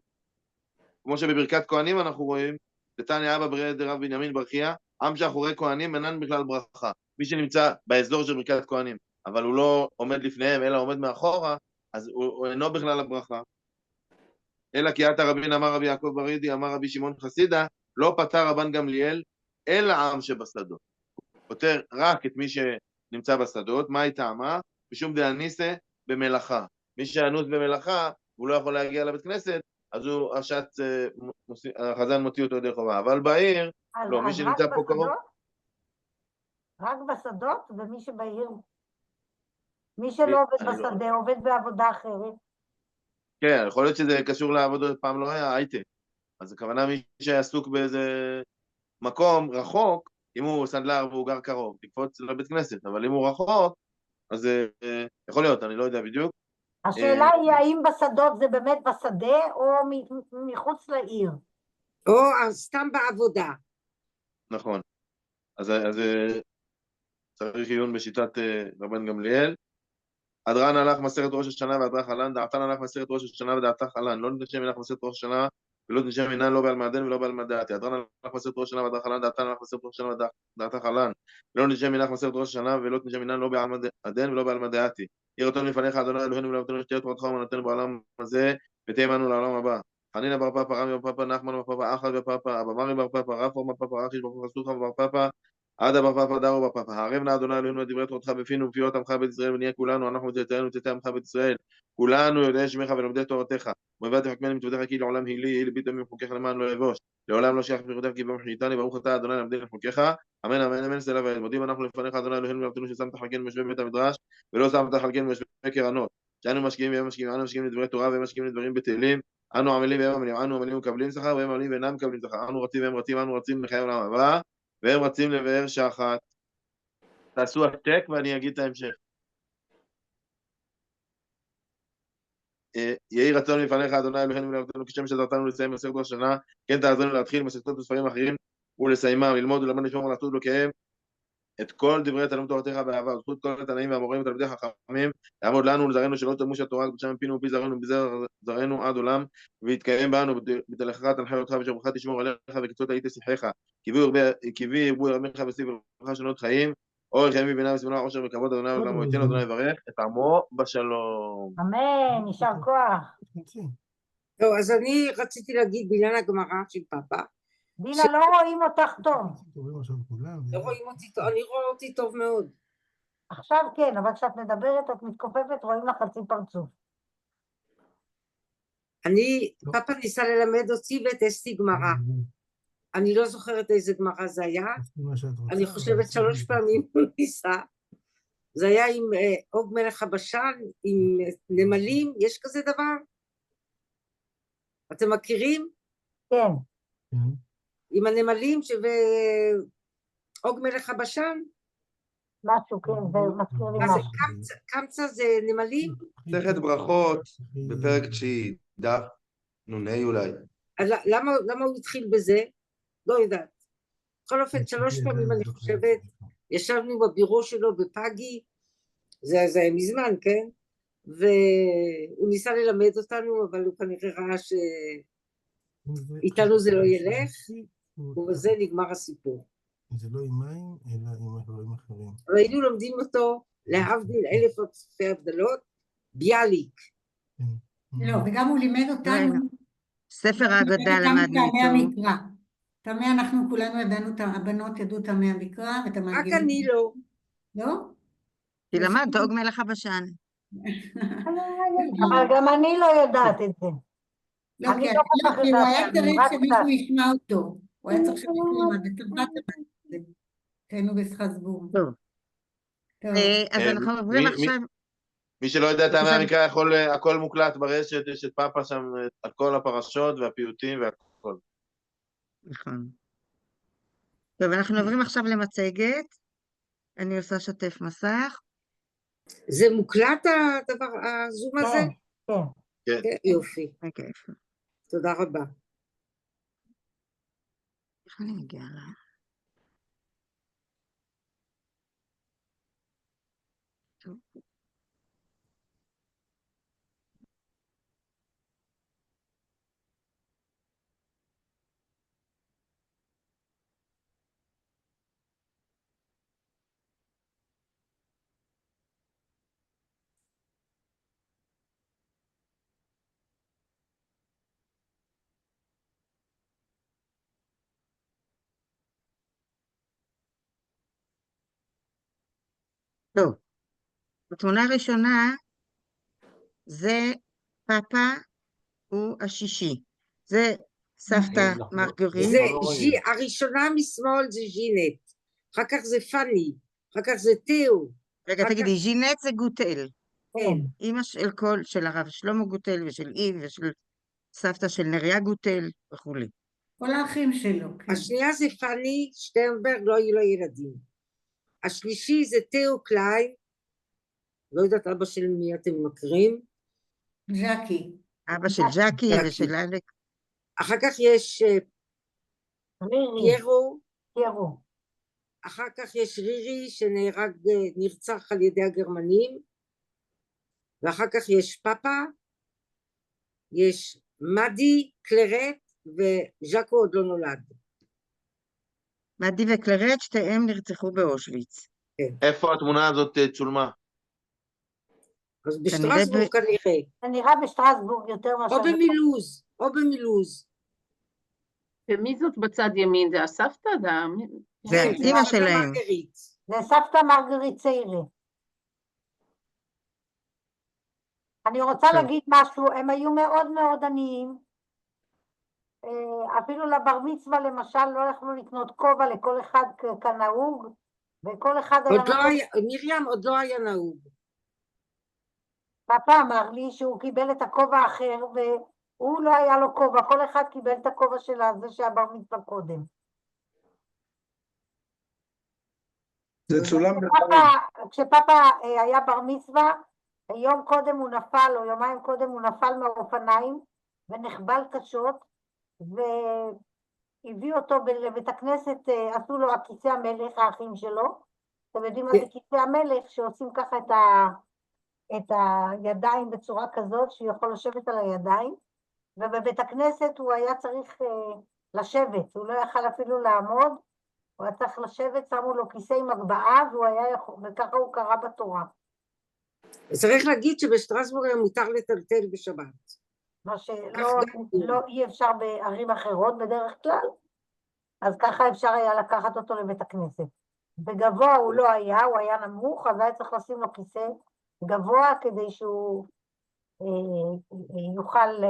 כמו שבברכת כהנים אנחנו רואים, דתניא אבא ברי דרב בנימין בר חייא, עם שאחורי כהנים אינן בכלל ברכה. מי שנמצא באזור של ברכת כהנים, אבל הוא לא עומד לפניהם, אלא עומד מאחורה, אז הוא אינו בכלל הברכה. אלא כי עתה רבין אמר רבי יעקב ברידי, אמר רבי שמעון חסידה, לא פטר רבן גמליאל, אלא עם שבשדות. פותר רק את מי שנמצא בשדות, מה היא טעמה? משום דאניסה במלאכה. מי שאנוס במלאכה, הוא לא יכול להגיע לבית כנסת, אז הוא החזן מוציא אותו ידי חובה. אבל בעיר, לא, מי שנמצא פה קרוב... רק בשדות, ומי שבעיר, מי שלא עובד בשדה, עובד בעבודה אחרת. כן, יכול להיות שזה קשור לעבודות, פעם לא היה הייטק. אז הכוונה מי שעסוק באיזה מקום רחוק, אם הוא סנדלר והוא גר קרוב, תקפוץ לבית כנסת, אבל אם הוא רחוק, אז יכול להיות, אני לא יודע בדיוק. השאלה היא האם בשדות זה באמת בשדה או מחוץ לעיר? או סתם בעבודה. נכון. אז צריך עיון בשיטת רבן גמליאל. הדרן הלך מסכת ראש השנה והדרך חלן, דעתן הלך מסכת ראש השנה ודעתה חלן, לא נתנשם הלך מסכת ראש השנה ולא נתנשם מינן לא בעל מעדן ולא בעל מדעתי. הדרן הלך מסכת ראש השנה והדרך חלן, דעתן הלך מסכת ראש השנה ודעתה חלן, לא נתנשם הלך מסכת ראש השנה ולא נתנשם מינן לא בעל מעדן ולא בעל מדעתי. יהי רצון לפניך אדוני אלוהינו ולאבותינו שתהיה תורתך ומתנתנו בעולם הזה ותהיה עמנו לעולם הבא. חנינא בר פפא, רמי בר פפא, נחמן בר פפא, אחא בר פפא, אבא מרי בר פפא, רפו בר פפא, רכיש בר פפא, סוכא בר פפא, עדה בר פפא, דרו בר פפא. הערב נא אדוני אלוהינו את דברי תורתך בפינו ובפיות עמך בית ישראל, ונהיה כולנו אנחנו וצאצאינו וצאצאי עמך בית ישראל, כולנו יודעי שמך ולומדי תורתך. ומביא תחכמני מצוותיך כי לעולם הילי לביטו מחוקיך למען לא יבוש. לעולם לא שייך מחוקותיך כי במחניתני, ברוך אתה אדוני למדי לחוקיך. אמן אמן אמן סלע ועד. מודים אנחנו לפניך אדוני אלוהינו ואבותינו ששמת חלקנו ביושבי בית המדרש ולא שמת חלקנו ביושבי קרנות. שאנו משקיעים והם משקיעים, אנו משקיעים לדברי תורה והם משקיעים לדברים בטלים. אנו עמלים והם עמלים, אנו עמלים ומקבלים שכר והם עמלים ואינם מקבלים שכר. אנו רצים והם רצים, אנו רצים לחיי העולם הבא והם רצים לבאר שחת. תעשו השתק ואני אגיד את ההמשך. יהי רצון לפניך אדוני אלוהינו ולאבותינו כשם שעזרתנו לסיים מסכת ראש השנה, כן תעזרנו להתחיל מסכתות וספרים אחרים ולסיימם, ללמוד ולמד לשמור ולעשות ולקיים את כל דברי תלמוד תורתך באהבה, וזכות כל התנאים והמורים ותלמידי חכמים, לעמוד לנו ולזרענו שלא תמוש התורה קדושה מפינו ומפי זרענו ובזרענו עד עולם, ויתקיים בנו בתלכך תנחה אותך ושמך תשמור עליך וקיצות היית שיחך, קיבי ירבו ירמיך וסיב ולך שנות חיים, אורך ימים ובינה וסבלנה עושר וכבוד אדוני ולעמו ייתן אדוני יברך את עמו בשלום. אמן, יישר כוח. טוב, אז אני רציתי להגיד בעניין הגמרא של פאפה, דינה, לא רואים אותך טוב. לא רואים אותי טוב, אני רואה אותי טוב מאוד. עכשיו כן, אבל כשאת מדברת, את מתכופפת, רואים לך חצי פרצוף. פאפה ניסה ללמד אותי ואת אסתי גמרא. אני לא זוכרת איזה גמרא זה היה. אני חושבת 3 פעמים הוא ניסה. זה היה עם אוג מלך הבשן, עם נמלים, יש כזה דבר? אתם מכירים? כן. עם הנמלים ואוג מלך הבשן? משהו, כן, זה מזכיר לי מה זה, משהו. קמצא זה נמלים? מסכת ברכות, בפרק 9, דף נ"ה אולי. למה הוא התחיל בזה? לא יודעת. בכל אופן, 3 פעמים אני חושבת, ישבנו בבירו שלו בפאגי, זה היה מזמן, כן? והוא ניסה ללמד אותנו, אבל הוא כנראה ראה שאיתנו זה לא ילך, ובזה נגמר הסיפור. זה לא עם מים, אלא עם דברים אחרים. והיינו לומדים אותו, להבדיל 1000 אלפי הבדלות, ביאליק. לא, וגם הוא לימד אותנו. ספר האגדה למדנו איתו. תמי אנחנו כולנו ידענו, הבנות ידעו תמי המקרא, רק אני לא. לא? כי למדת אוג מלך הבשן. אבל גם אני לא יודעת את זה. לא, כי הוא היה צריך שמישהו ישמע אותו. הוא היה צריך שמישהו ילמד בצרפת את זה. היינו בסטרסבורג. טוב. אז אנחנו עוברים עכשיו... מי שלא יודע תמי המקרא יכול, הכל מוקלט ברשת, יש את פאפה שם, את כל הפרשות והפיוטים והכל. נכון. טוב, אנחנו עוברים עכשיו למצגת. אני עושה שתף מסך. זה מוקלט הדבר, הזום הזה? כן. כן. יופי. אוקיי. תודה רבה. איך אני מגיעה לה? טוב. טוב, בתמונה הראשונה זה פאפה הוא השישי, זה סבתא מרגריט. זה הראשונה משמאל זה ז'ינט, אחר כך זה פאני, אחר כך זה תיאו. רגע, תגידי, ז'ינט זה גוטל. כן. אמא של הרב שלמה גוטל ושל איב ושל סבתא של נריה גוטל וכולי. כל האחים שלו. השנייה זה פאני שטרנברג, לא היו לו ילדים. השלישי זה תיאו קליין, לא יודעת אבא של מי אתם מכירים. ז'קי. אבא של ז'קי ושל אלק. אחר כך יש פיירו. אחר כך יש רירי שנרצח על ידי הגרמנים, ואחר כך יש פאפה, יש מדי, קלרט, וז'קו עוד לא נולד. מדי וקלרט, שתיהם נרצחו באושוויץ. איפה התמונה הזאת צולמה? אז בשטרסבורג כנראה. זה נראה בשטרסבורג יותר משהו. או במילוז. ומי זאת בצד ימין? זה הסבתא? זה האמא שלהם. זה סבתא מרגריט צעירה. אני רוצה להגיד משהו, הם היו מאוד מאוד עניים. אפילו לבר מצווה למשל לא יכלו לקנות כובע לכל אחד כנהוג, וכל אחד היה... מרים עוד לא היה נהוג. פאפה אמר לי שהוא קיבל את הכובע האחר, והוא לא היה לו כובע, כל אחד קיבל את הכובע שלה, זה שהבר מצווה קודם. זה צולם כשפאפה היה בר מצווה, יום קודם הוא נפל, או יומיים קודם הוא נפל מהאופניים, ונחבל קשות, והביא אותו לבית הכנסת, עשו לו הכיסא המלך, האחים שלו. אתם יודעים מה זה כיסא המלך, שעושים ככה את הידיים בצורה כזאת, שהוא יכול לשבת על הידיים, ובבית הכנסת הוא היה צריך לשבת, הוא לא יכל אפילו לעמוד, הוא היה צריך לשבת, שמו לו כיסא עם הגבעה, וככה הוא קרא בתורה. צריך להגיד שבשטרסבורג היה מותר לטלטל בשבת. מה שלא אי אפשר בערים אחרות בדרך כלל. אז ככה אפשר היה לקחת אותו לבית הכנסת. בגבוה הוא לא היה, הוא היה נמוך, אז היה צריך לשים לו כיסא גבוה כדי שהוא יוכל,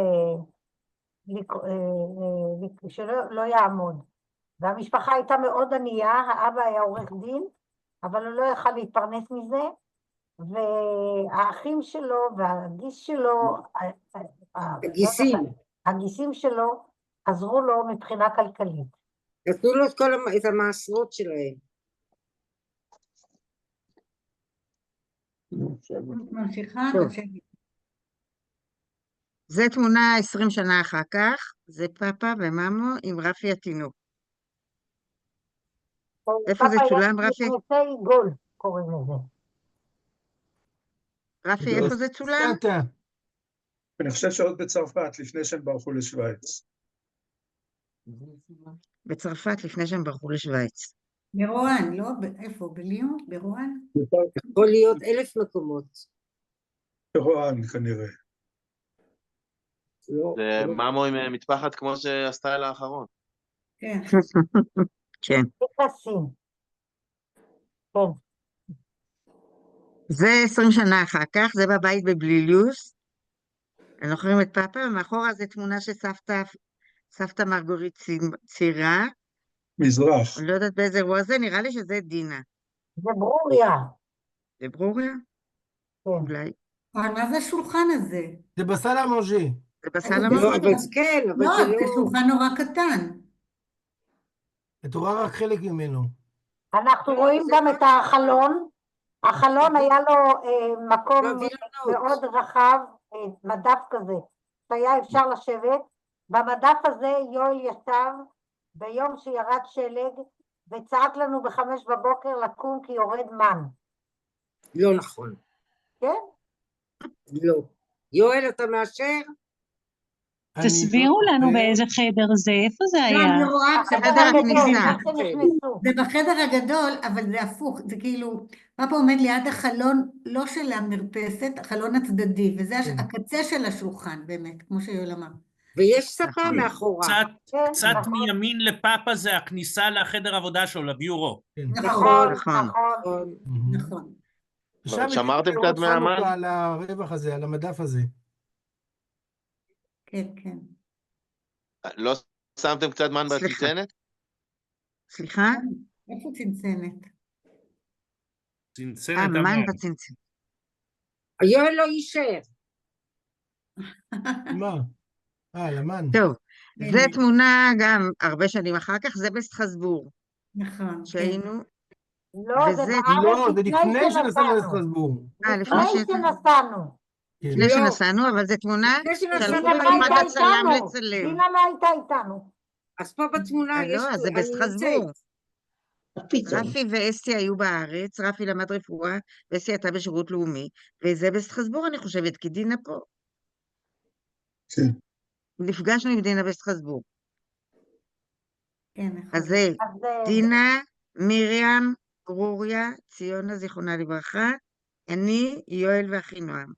שלא יעמוד. והמשפחה הייתה מאוד ענייה, האבא היה עורך דין, אבל הוא לא יכל להתפרנס מזה, והאחים שלו והגיס שלו, הגיסים שלו עזרו לו מבחינה כלכלית. נתנו לו את המעשרות שלהם. ממשיכה, זה תמונה 20 שנה אחר כך, זה פאפה ומאמו עם רפי התינוק. איפה זה צולם, רפי? נכנסי גול קוראים לזה. רפי, איפה זה צולם? אני חושב שעוד בצרפת, לפני שהם ברחו לשוויץ. בצרפת, לפני שהם ברחו לשוויץ. ברואן, לא? איפה? בליון? ברואן? יכול להיות 1000 מקומות. ברואן, כנראה. זה מאמו עם מטפחת כמו שהסטייל האחרון. כן. כן. כן. זה 20 שנה אחר כך, זה בבית בבליליוס. אנחנו רואים את פאפה, ומאחורה זה תמונה שסבתא מרגורית ציירה. מזרח. אני לא יודעת באיזה אירוע זה, נראה לי שזה דינה. זה ברוריה. זה ברוריה? כן. אולי. מה זה השולחן הזה? זה בסל המוז'י. זה בסל המוז'י. לא, אבל כן, אבל לא, זה זה לא... שולחן נורא קטן. את רואה רק חלק ממנו. אנחנו רואים גם את החלון. החלון היה לו מקום מאוד רחב, מדף כזה, שהיה אפשר לשבת. במדף הזה יואל ישב ביום שירד שלג, וצעק לנו ב5 בבוקר לקום כי יורד מן. לא נכון. כן? לא. יואל, אתה מאשר? תסבירו לנו באיזה חדר זה, איפה זה היה? אני רואה עכשיו. חדר הכניסה. זה בחדר הגדול, אבל זה הפוך, זה כאילו, פאפה עומד ליד החלון, לא של המרפסת, החלון הצדדי, וזה הקצה של השולחן, באמת, כמו שיואל אמר. ויש ספה מאחורה. קצת מימין לפאפה זה הכניסה לחדר עבודה שלו, לביורו. נכון, נכון. שמרתם קצת מהמן? על הרווח הזה, על המדף הזה. כן, כן. לא שמתם קצת מן בצנצנת? סליחה? איפה צנצנת? צנצנת מן בצנצנת. יואל לא יישאר. מה? למן. טוב, זה תמונה גם הרבה שנים אחר כך, זה בסטרסבורג. נכון. שהיינו... לא, זה לפני שנסענו לסטרסבורג. לפני שנסענו. לפני שנסענו, אבל זו תמונה שהלכו למד הצלם לצלם. דינה לא הייתה איתנו. אז פה בתמונה יש... לא, זה בסטרסבורג. רפי ואסתי היו בארץ, רפי למד רפואה, ואסתי הייתה בשירות לאומי, וזה בסטרסבורג אני חושבת, כי דינה פה. נפגשנו עם דינה בסטרסבורג. אז זה דינה, מרים, ברוריה, ציונה, זיכרונה לברכה, אני, יואל ואחינועם.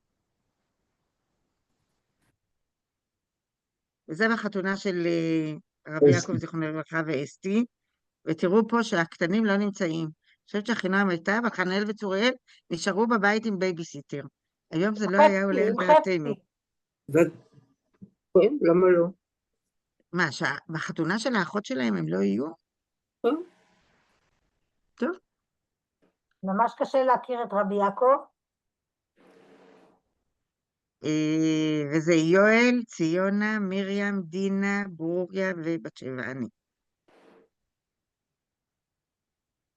וזה בחתונה של רבי יעקב זיכרונה לברכה ואסתי, ותראו פה שהקטנים לא נמצאים. אני חושבת שאחינועם הייתה, אבל חנאל וצוריאל נשארו בבית עם בייביסיטר. היום זה לא היה עולה על דעתנו. כן, למה לא? מה, בחתונה של האחות שלהם הם לא יהיו? טוב. ממש קשה להכיר את רבי יעקב. וזה יואל, ציונה, מרים, דינה, ברוריה ובת שבע אני.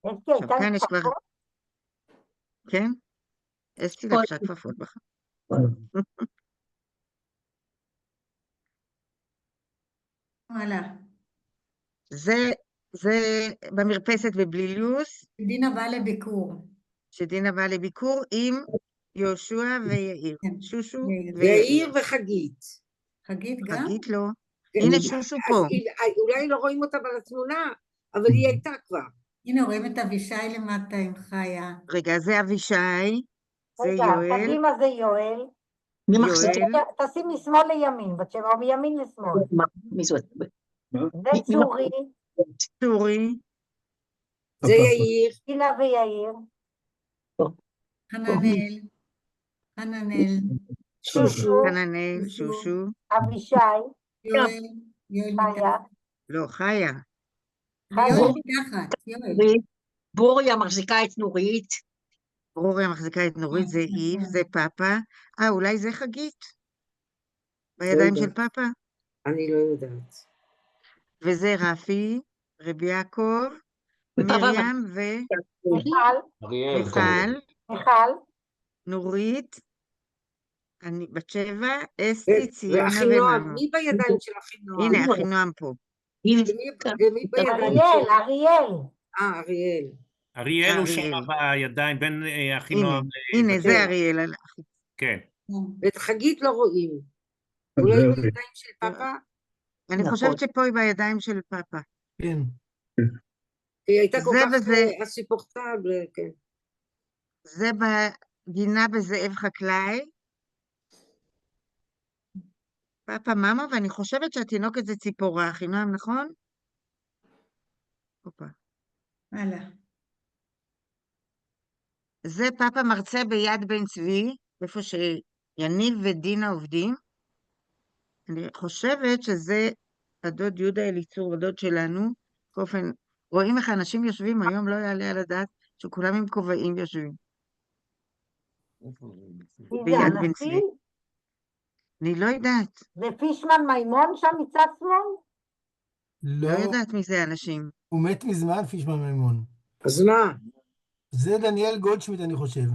עכשיו כאן יש כבר... כן? אסתי לבשה כפפות בך. וואלה. זה במרפסת בבליליוס. שדינה באה לביקור. שדינה באה לביקור עם יהושע ויאיר. שושו ויאיר וחגית. חגית גם? חגית לא. הנה שושו פה. אולי לא רואים אותה בתמונה, אבל היא הייתה כבר. הנה רואים את אבישי למטה עם חיה. רגע, זה אבישי. זה יואל. קדימה זה יואל. תשים משמאל לימין, או מימין לשמאל. זה צורי. צורי, זה יאיר. גילה ויאיר. חננאל. חננאל. שושו. חננאל, שושו, אבישי. יואל. יואל חיה. מתחת. לא, חיה, יואל מתחת. יואל. בוריה מחזיקה את נורית. ברוריה מחזיקה את נורית, זה איב, זה פאפה. אולי זה חגית? בידיים של פאפה? אני לא יודעת. וזה רפי, רבי יעקב, מרים מיכל, נורית, אני בת 7, אסתי, ציונה ואחינועם, ומאמו. מי בידיים של אחינועם? הנה, אחינועם פה. ומי בידיים של... אריאל. אריאל. אריאל הוא שם בידיים בין אחינועם. הנה, זה אריאל. כן. ואת חגית לא רואים. אולי בידיים של פאפה? אני חושבת שפה היא בידיים של פאפה. כן. היא הייתה כל כך הסיפורתה, כן. זה בגינה בזאב חקלאי. פאפה מאמה, ואני חושבת שהתינוקת זה ציפורה, אחינועם, נכון? הופה. הלאה. זה פאפה מרצה ביד בן צבי, איפה שיניב ודינה עובדים. אני חושבת שזה הדוד יהודה אליצור, הדוד שלנו. באופן, רואים איך אנשים יושבים, היום לא יעלה על הדעת שכולם עם כובעים יושבים. ביד בן צבי. אני לא יודעת. זה פישמן מימון שם מצד שמאל? לא יודעת מי זה האנשים. הוא מת מזמן, פישמן מימון. אז מה? זה דניאל גולדשמיט, אני חושב.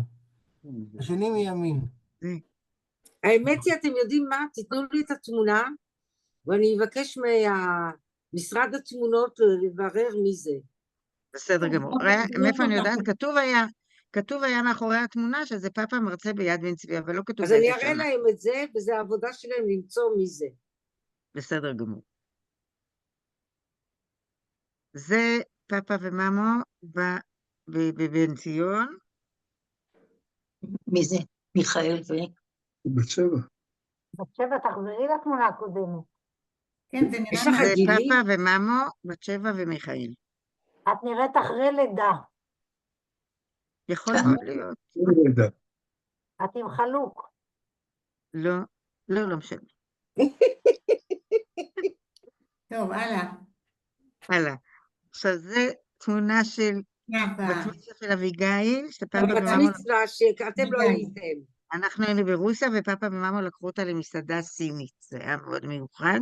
השני מימין. האמת היא, אתם יודעים מה? תיתנו לי את התמונה, ואני אבקש ממשרד התמונות לברר מי זה. בסדר גמור. מאיפה אני יודעת? כתוב היה מאחורי התמונה שזה פאפה מרצה ביד בן צבי, אבל לא כתוב. אז אני אראה להם את זה, וזה העבודה שלהם למצוא מי זה. בסדר גמור. זה פאפה ומאמו בבן ציון. מי זה? מיכאל בת 7. בת 7, תחזרי לתמונה הקודמת. כן, זה נראה זה פאפה ומאמו, בת 7 ומיכאל. את נראית אחרי לידה. יכול מאוד להיות. את עם חלוק. לא, לא משנה. טוב, הלאה. הלאה. עכשיו, זה תמונה של בת מצווה של אביגיל, בת מצווה שאתם לא הייתם. אנחנו היינו ברוסיה, ופאפה ומאמו לקחו אותה למסעדה סינית. זה היה מאוד מיוחד.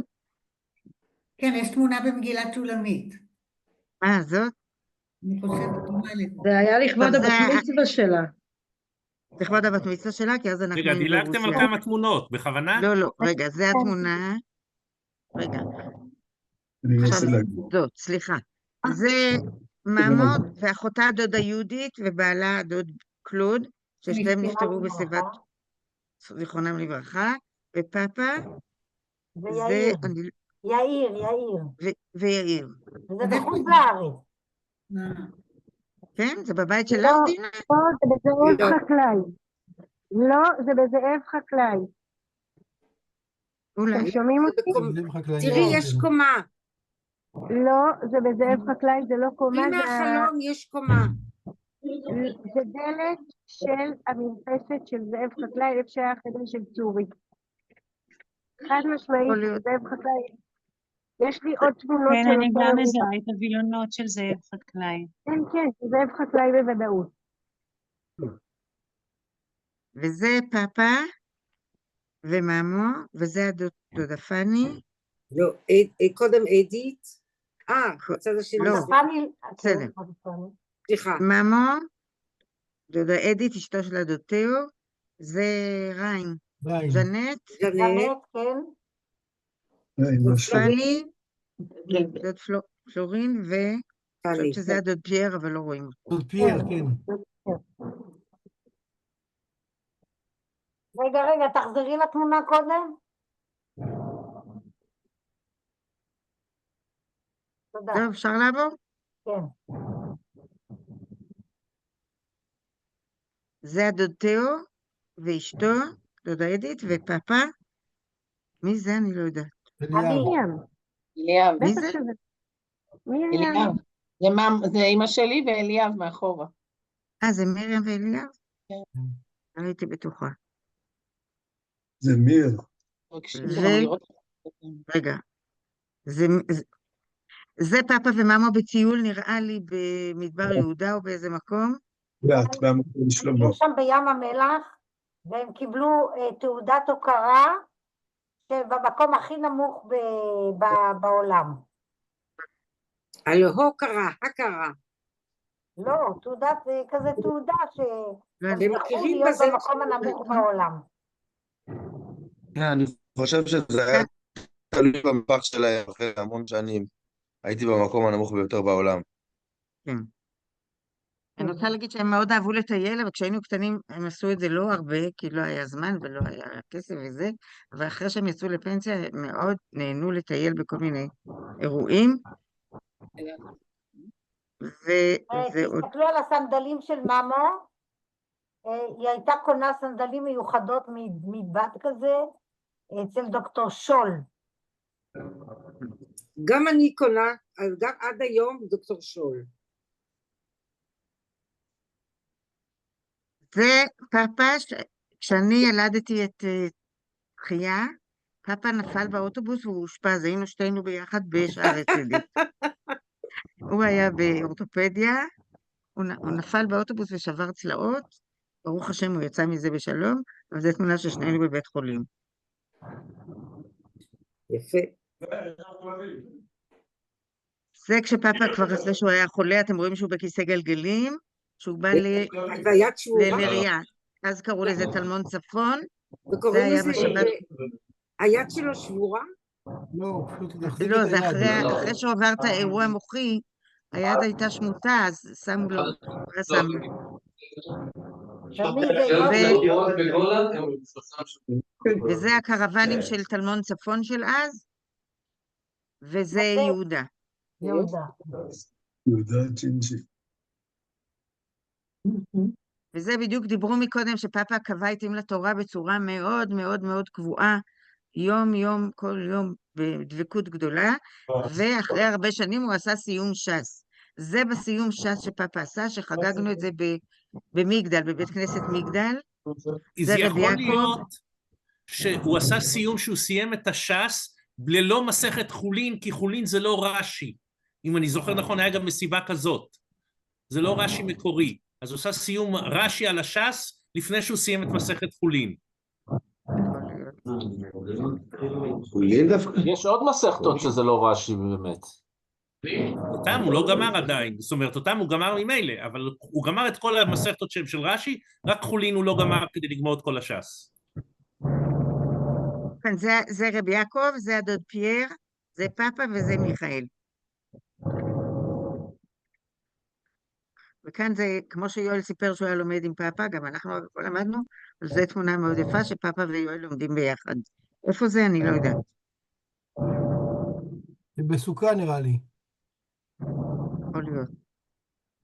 כן, יש תמונה במגילת שולמית. זאת? אני חושבת, תמונה לפה. זה היה לכבוד הבת מצווה שלה. לכבוד הבת מצווה שלה, כי אז אנחנו... רגע, דילגתם על כמה תמונות, בכוונה? לא, רגע, זה התמונה. רגע. זאת, סליחה. זה מאמו ואחותה הדודה יהודית, ובעלה הדוד קלוד, ששתיהם נפטרו בשיבת זיכרונם לברכה, ופאפה, ויאיר. ויאיר. וזה בחוץ לארץ. כן, זה בבית של לך, דינה? לא, זה בזאב חקלאי. לא, זה בזאב חקלאי. אתם שומעים אותי? תראי, יש קומה. לא, זה בזאב חקלאי, זה לא קומה. הנה החלום, יש קומה. זה דלת של המרפסת של זאב חקלאי, איפה שהיה החדר של צורי. חד משמעית, זאב חקלאי. יש לי עוד תמונות כן, אני גם מזהה את הווילונות של זאב חקלאי. כן, זאב חקלאי בוודאות. וזה פאפה ומאמו, וזה הדודה פני. לא, קודם אדית. בצד השני. לא, בסדר. סליחה. מאמו, דודה אדית, אשתו של הדוד תאו, זה ריין. ז'נט, כן. פני, דוד פלורין, ואני חושבת שזה הדוד פייר, אבל לא רואים אותו. דוד פייר, כן. רגע, תחזרי לתמונה קודם. תודה. טוב, אפשר לעבור? כן. זה הדוד תאו ואשתו, דודה אדית ופאפה. מי זה? אני לא יודעת. ליאם. מי זה? מרים. זה אמא שלי ואליאב מאחורה. זה מרים ואליאב? כן. לא הייתי בטוחה. זה מיר. רגע, זה פאפה ומאמו בטיול, נראה לי במדבר יהודה או באיזה מקום? במקום שלמה. הם שם בים המלח, והם קיבלו תעודת הוקרה שבמקום הכי נמוך בעולם. הלא הוקרה, הכרה. לא, תעודת, כזה תעודה הם מכירים להיות בזה במקום הנמוך בעולם. אני חושב שזה היה תלוי במפח שלהם אחרי המון שנים. הייתי במקום הנמוך ביותר בעולם. כן. אני רוצה להגיד שהם מאוד אהבו לטייל, אבל כשהיינו קטנים הם עשו את זה לא הרבה, כי לא היה זמן ולא היה כסף וזה, אבל אחרי שהם יצאו לפנסיה הם מאוד נהנו לטייל בכל מיני אירועים. תסתכלו על הסנדלים של מאמו, היא הייתה קונה סנדלים מיוחדות מבת כזה, אצל דוקטור שול. גם אני קונה, גם עד היום דוקטור שול. זה פאפה, כשאני ילדתי את חיה, פאפה נפל באוטובוס והוא אושפז, היינו שתינו ביחד בשערי צדק. הוא היה באורתופדיה, הוא נפל באוטובוס ושבר צלעות, ברוך השם הוא יצא מזה בשלום, אבל זו תמונה ששנינו בבית חולים. יפה. זה כשפאפה כבר אחרי שהוא היה חולה, אתם רואים שהוא בכיסא גלגלים, שהוא בא לנריה, אז קראו לזה תלמון צפון, זה היה בשבת. היד שלו שבורה? לא, זה אחרי שהוא עבר את האירוע מוחי, היד הייתה שמוטה, אז שמו לו, וזה הקרוונים של תלמון צפון של אז, וזה יהודה. יהודה ג'ינג'י. וזה בדיוק דיברו מקודם שפאפה קבע עיתים לתורה בצורה מאוד מאוד מאוד קבועה, יום יום, כל יום בדבקות גדולה, ואחרי הרבה שנים הוא עשה סיום ש"ס. זה בסיום ש"ס שפאפה עשה, שחגגנו את זה במגדל, בבית כנסת מגדל. זה יכול להיות שהוא עשה סיום שהוא סיים את הש"ס ללא מסכת חולין, כי חולין זה לא רש"י. אם אני זוכר נכון, היה גם מסיבה כזאת. זה לא רש"י מקורי. אז הוא עשה סיום רש"י על הש"ס לפני שהוא סיים את מסכת חולין. יש עוד מסכתות שזה לא רש"י באמת. אותם הוא לא גמר עדיין, זאת אומרת אותם הוא גמר ממילא, אבל הוא גמר את כל המסכתות שהם של רש"י, רק חולין הוא לא גמר כדי לגמור את כל הש"ס. כן, זה רבי יעקב, זה הדוד פייר, זה פאפה וזה מיכאל. וכאן זה, כמו שיואל סיפר שהוא היה לומד עם פאפה, גם אנחנו למדנו, אז זו תמונה מאוד יפה שפאפה ויואל לומדים ביחד. איפה זה? אני לא יודעת. זה בסוכה נראה לי. יכול להיות.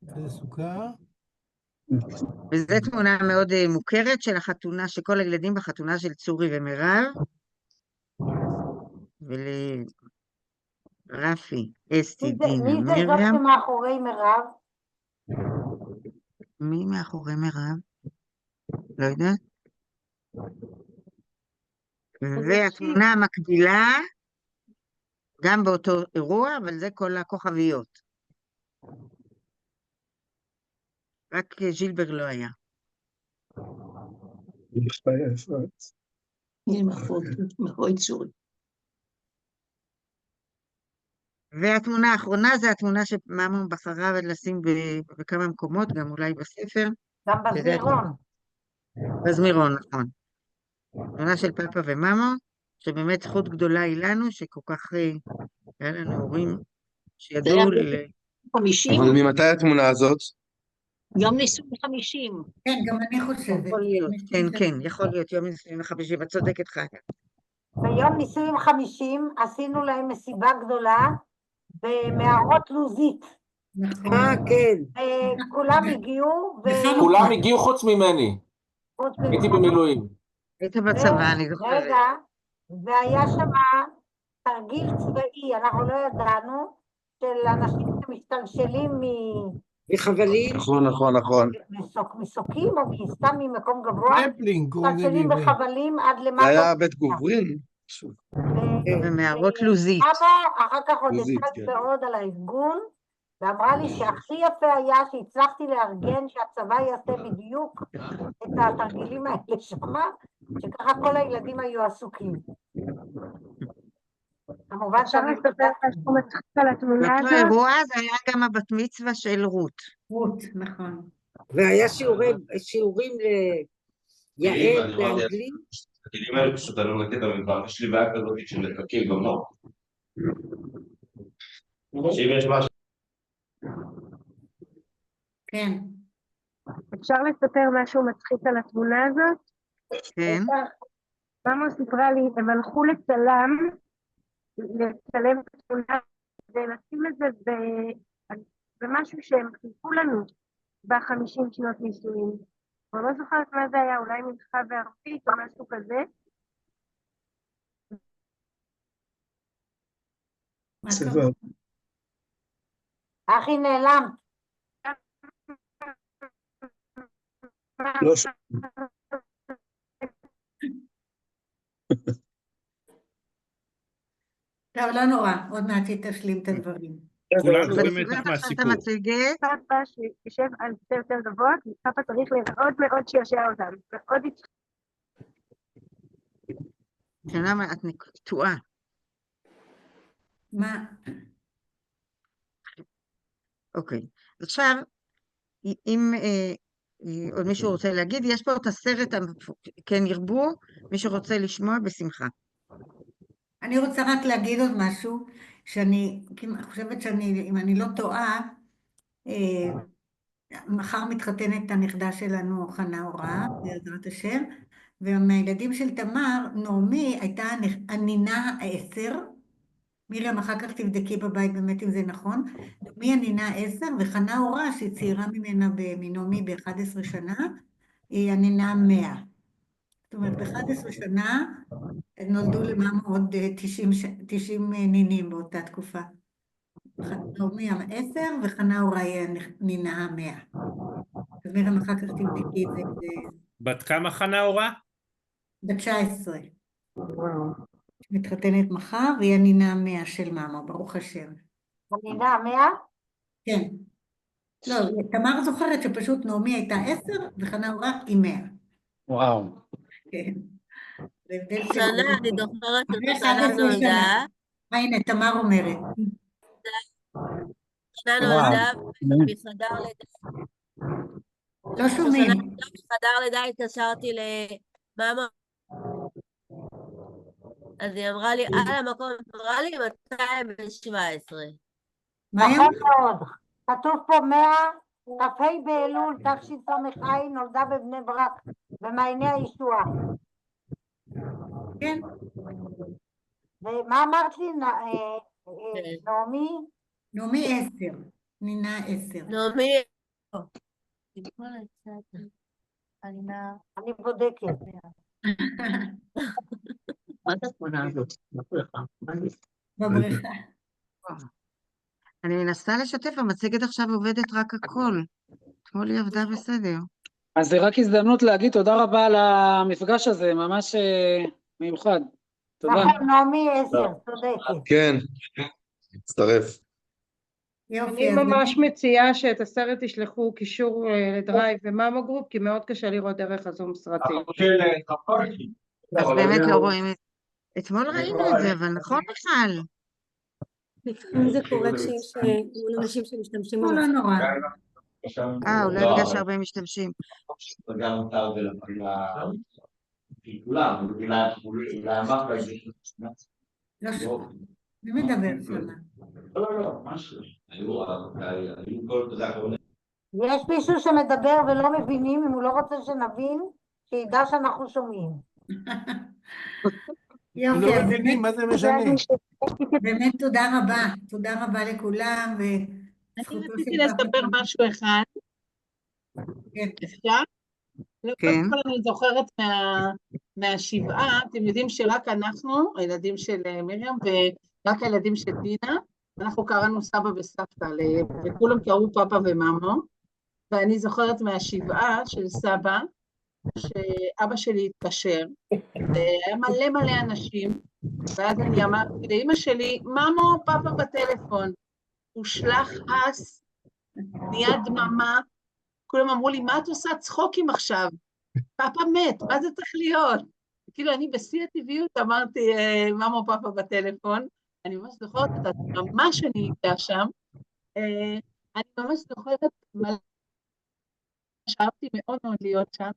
זה סוכה. וזו תמונה מאוד מוכרת של החתונה, שכל הילדים בחתונה של צורי ומירב, ולרפי, אסתי, דינה, מרים. מי זה זאת שמאחורי מירב? מי מאחורי מירב? לא יודעת. והתמונה המקבילה, גם באותו אירוע, אבל זה כל הכוכביות. רק ז'ילבר לא היה. מאחורי צורי. והתמונה האחרונה זה התמונה שמאמו בחרה לשים בכמה מקומות, גם אולי בספר. גם בזמירון. בזמירון, נכון. תמונה של פאפה ומאמו, שבאמת זכות גדולה היא לנו, שכל כך היה לנו הורים שידעו אבל ממתי התמונה הזאת? יום נישואים 50. כן, גם אני חושבת. יכול להיות, כן, כן, יכול להיות יום נישואים 50, את צודקת חיה. ביום נישואים 50 עשינו להם מסיבה גדולה במערות לוזית. כן. כולם הגיעו. כולם הגיעו חוץ ממני. הייתי במילואים. היית בצבא, אני זוכרת. רגע, והיה שם תרגיל צבאי, אנחנו לא ידענו, של אנשים שמשתלשלים מחבלים. נכון. מסוקים או סתם ממקום גבוה, משתלשלים בחבלים עד למטה. זה היה בית גוברין. ומערות לוזית. אחר כך עוד יצאת מאוד על הארגון, ואמרה לי שהכי יפה היה שהצלחתי לארגן שהצבא יעשה בדיוק את התרגילים האלה שמה, שככה כל הילדים היו עסוקים. כמובן שאני לספר משהו מצחיק על התמונה הזאת. באותו אירוע זה היה גם הבת מצווה של רות. רות, נכון. והיה שיעורים ליעל באנגלית. התרגילים האלה פשוט עלו לקטע במדבר, יש לי בעיה כזאת של לחכים במוח. שאם יש משהו. כן. אפשר לספר משהו מצחיק על התמונה הזאת? כן. ממה סיפרה לי, הם הלכו לצלם את התמונה ולשים את זה במשהו שהם חיכו לנו ב50 שנות נישואים. אני לא זוכרת מה זה היה, אולי מנחה בערבית או משהו כזה. אחי נעלם. לא טוב, לא נורא, עוד מעט היא תשלים את הדברים. כולנו במתח מהסיפור. פאפה שיושב על זה יותר גבוה, כי פאפה צריך מאוד מאוד שישע אותם. מאוד למה את טועה? מה? אוקיי. עכשיו, אם עוד מישהו רוצה להגיד, יש פה את הסרט, כן ירבו, מי שרוצה לשמוע בשמחה. אני רוצה רק להגיד עוד משהו, שאני חושבת אם אני לא טועה, מחר מתחתנת הנכדה שלנו, חנה אורה, בעזרת השם, ומהילדים של תמר, נעמי הייתה הנינה 10, מרים אחר כך תבדקי בבית באמת אם זה נכון, נעמי הנינה 10, וחנה אורה שהיא צעירה ממנה מנעמי ב-11 שנה, היא הנינה 100. זאת אומרת, ב-11 שנה נולדו למאמה עוד 90 נינים באותה תקופה. נעמי 10 וחנה אורה היא הנינה 100. אז מרים אחר כך תבדקי את זה. בת כמה חנה אורה? בת 19. מתחתנת מחר, והיא הנינה 100 של מאמה, ברוך השם. הנינה 100? כן. לא, תמר זוכרת שפשוט נעמי הייתה 10, וחנה אורה היא 100. וואו. כן. שנה, אני זוכרת שחנה נולדה. הנה, תמר אומרת. שנה נולדה, מחדר לידה. לא שומעים. מחדר לידה התקשרתי למאמה. אז היא אמרה לי, על המקום, אמרה לי 217. נכון מאוד. כתוב פה 100, כ"ה באלול, תשס"ח, נולדה בבני ברק, במעייני הישועה. כן. ומה אמרת לי, נעמי? נעמי 10, נינה 10. נעמי. אני בודקת. מה זה התמונה הזאת? בבריכה. אני מנסה לשתף, המצגת עכשיו עובדת רק הכל. אתמול היא עבדה בסדר. אז זה רק הזדמנות להגיד תודה רבה על המפגש הזה, ממש מיוחד. תודה. נכון, נעמי 10, צודקת. כן, מצטרף. אני ממש מציעה שאת הסרט תשלחו קישור לדרייב ומאמה גרופ, כי מאוד קשה לראות דרך הזום סרטים. אז באמת לא רואים את זה. אתמול ראינו את זה, אבל נכון בכלל. לפעמים זה קורה כשיש אנשים שמשתמשים. לא נורא. אולי בגלל שהרבה משתמשים. גם מותר לכולם, לא שומע. מי מדבר שמה? לא, משהו. יש מישהו שמדבר ולא מבינים, אם הוא לא רוצה שנבין, שידע שאנחנו שומעים. יופי, לא מבינים, מה זה משנה? באמת תודה רבה לכולם. אני רציתי לספר משהו אחד. אפשר? כן. אני זוכרת מהשבעה, אתם יודעים שרק אנחנו, הילדים של מרים, ורק הילדים של דינה, אנחנו קראנו סבא וסבתא, וכולם קראו פאפה ומאמו, ואני זוכרת מהשבעה של סבא, שאבא שלי התקשר, והיה מלא מלא אנשים, ואז אני אמרתי לאמא שלי, מאמו, פאפה בטלפון, הוא שלח אס, נהיה דממה, כולם אמרו לי, מה את עושה צחוקים עכשיו? פאפה מת, מה זה צריך להיות? כאילו, אני בשיא הטבעיות אמרתי, מאמו, פאפה בטלפון, אני ממש זוכרת את ממש אני איתה שם, אני ממש זוכרת, שאהבתי מאוד מאוד להיות שם,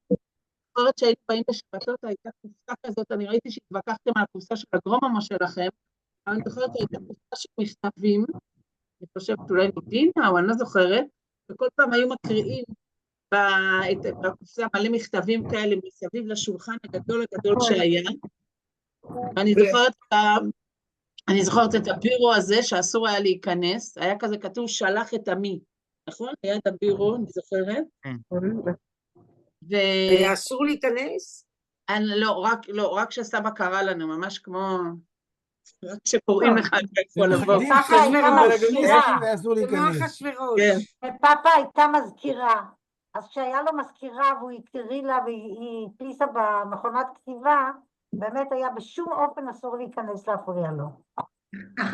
זוכרת שהייתי באים בשבתות, הייתה קופסה כזאת, אני ראיתי שהתווכחתם על הקופסה של הגרוממה שלכם, אבל אני זוכרת שהייתה קופסה של מכתבים, אני חושבת אולי מדינה, או אני לא זוכרת, וכל פעם היו מקריאים בקופסה מלא מכתבים כאלה מסביב לשולחן הגדול שהיה, ואני זוכרת את הבירו הזה שאסור היה להיכנס, היה כזה כתוב שלח את עמי, נכון? היה את הבירו, אני זוכרת. היה אסור להיכנס? לא, רק שסבא קרא לנו, ממש כמו... רק שקוראים לך איפה לבוא. ופאפה הייתה מזכירה, אז כשהיה לו מזכירה והוא הקריא לה והיא הדפיסה במכונת כתיבה, באמת היה בשום אופן אסור להיכנס להפריע לו.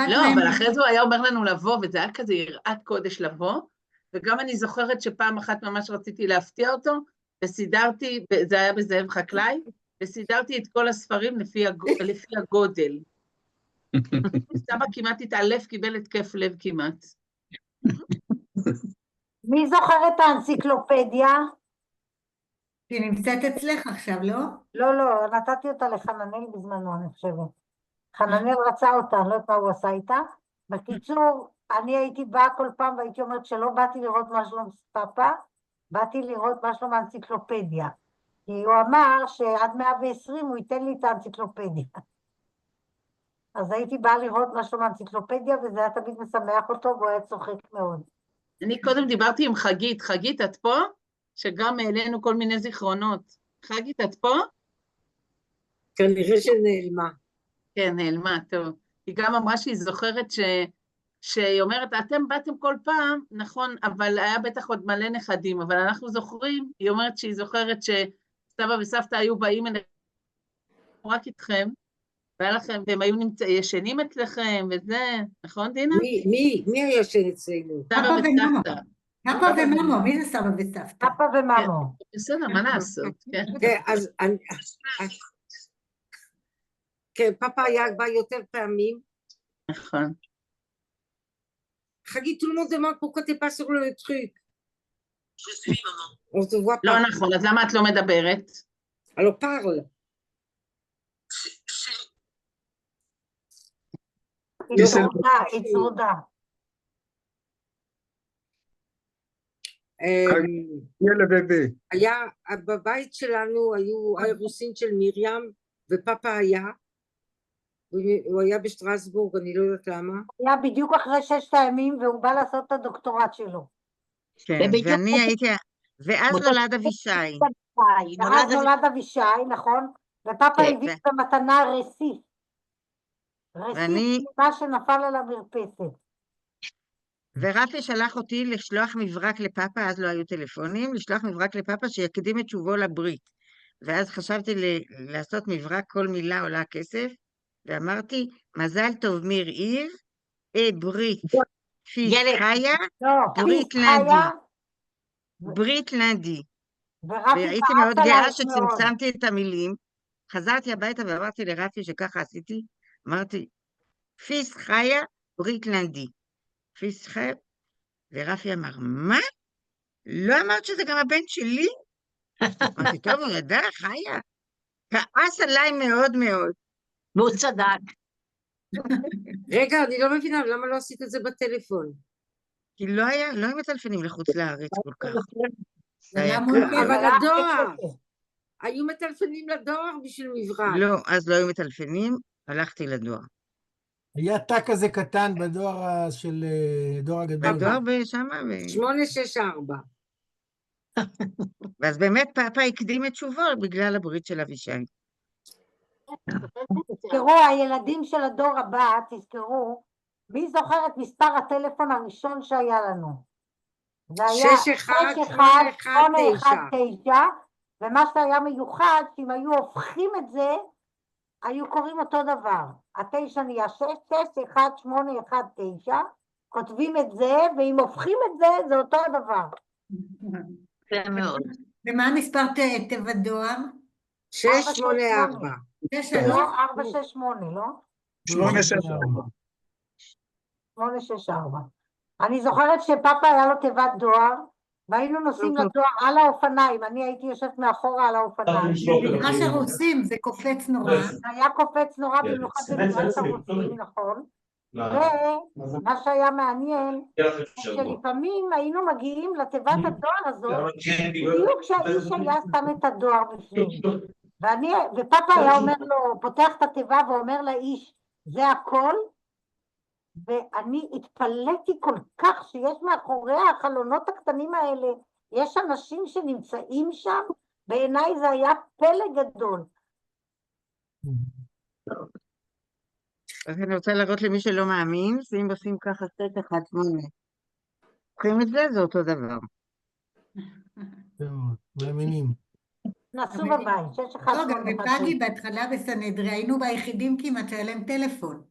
לא, אבל אחרי זה הוא היה אומר לנו לבוא, וזה היה כזה יראת קודש לבוא, וגם אני זוכרת שפעם אחת ממש רציתי להפתיע אותו, וסידרתי, זה היה בזאב חקלאי, וסידרתי את כל הספרים לפי הגודל. סבא כמעט התעלף, קיבל התקף לב כמעט. מי זוכר את האנציקלופדיה? היא נמצאת אצלך עכשיו, לא? לא, נתתי אותה לחננאל בזמנו, אני חושבת. חננאל רצה אותה, אני לא יודעת מה הוא עשה איתה. בקיצור, אני הייתי באה כל פעם והייתי אומרת שלא באתי לראות מה שלום פאפה, באתי לראות מה שלום האנציקלופדיה. כי הוא אמר שעד 120 הוא ייתן לי את האנציקלופדיה. אז הייתי באה לראות מה שלום האנציקלופדיה, וזה היה תמיד משמח אותו, והוא היה צוחק מאוד. אני קודם דיברתי עם חגית. חגית, את פה? שגם העלינו כל מיני זיכרונות. חגית, את פה? כנראה שנעלמה. כן, נעלמה, טוב. היא גם אמרה שהיא זוכרת שהיא אומרת, אתם באתם כל פעם, נכון, אבל היה בטח עוד מלא נכדים, אבל אנחנו זוכרים, היא אומרת שהיא זוכרת שסבא וסבתא היו באים אליכם רק איתכם, והם היו ישנים אצלכם, וזה, נכון, דינה? מי היה ישן אצלנו? סבא וסבתא. פאפה ומאמו, מי זה סבא וסבתא? פאפה ומאמו. בסדר, מה לעשות? כן, פאפה היה בא יותר פעמים. נכון. חגית, tout le monde demande pourquoi t'es pas sur le truc. On te voit pas. לא נכון, אז למה את לא מדברת? Alors parle. היא צרודה. היה, בבית שלנו היו האירוסין של מרים, ופאפה היה, הוא היה בשטרסבורג, אני לא יודעת למה. היה בדיוק אחרי 6 הימים, והוא בא לעשות את הדוקטורט שלו. כן, ואני הייתי, ואז נולד אבישי. ואז נולד אבישי, נכון? ופאפה הביא במתנה רסיס. רסיס מה שנפל על המרפסת. ורפי שלח אותי לשלוח מברק לפאפה, אז לא היו טלפונים, לשלוח מברק לפאפה שיקדים את שובו לברית. ואז חשבתי לעשות מברק, כל מילה עולה כסף, ואמרתי, מזל טוב מיר עיר, ברית פיס חיה, ברית לנדי. ברית לנדי. והייתי מאוד גאה שצמצמתי את המילים, חזרתי הביתה ואמרתי לרפי שככה עשיתי, אמרתי, פיס חיה, ברית לנדי. פיס חיה, ורפי אמר, מה? לא אמרת שזה גם הבן שלי? אמרתי, טוב, הוא ידע, חיה. כעס עליי מאוד מאוד. והוא צדק. רגע, אני לא מבינה, למה לא עשית את זה בטלפון? כי לא היו מטלפנים לחוץ לארץ כל כך. אבל הדואר, היו מטלפנים לדואר בשביל מברק. לא, אז לא היו מטלפנים, הלכתי לדואר. היה תא כזה קטן בדואר של דואר הגדול. בדואר בשמה. 864. ואז באמת פאפה הקדים את שובו בגלל הברית של אבישי. תזכרו, הילדים של הדור הבא, תזכרו, מי זוכר את מספר הטלפון הראשון שהיה לנו? זה היה 61819, ומה שהיה מיוחד, שאם היו הופכים את זה, היו קוראים אותו דבר. התשע נהיה 661819, כותבים את זה, ואם הופכים את זה, זה אותו הדבר. זה מאוד. ומה המספר תיבת דואר? 684. לא, 468, לא? 864. 864. אני זוכרת שפאפה היה לו תיבת דואר, והיינו נוסעים לדואר על האופניים, אני הייתי יושבת מאחורה על האופניים. מה שרוסים, זה קופץ נורא. היה קופץ נורא במיוחד במגרש הרוסים, נכון. ומה שהיה מעניין, שלפעמים היינו מגיעים לתיבת הדואר הזאת, בדיוק כשהאיש היה שם את הדואר בפנים. ופאפה היה אומר לו, פותח את התיבה ואומר לאיש, זה הכל? ואני התפלאתי כל כך שיש מאחורי החלונות הקטנים האלה, יש אנשים שנמצאים שם, בעיניי זה היה פלא גדול. אז אני רוצה להראות למי שלא מאמין, שאם עושים ככה 618. לוקחים את זה, זה אותו דבר. מאמינים. נסו בבית, 618. לא, גם בפאגי בהתחלה בסנהדרין, היינו ביחידים כמעט שהיה להם טלפון.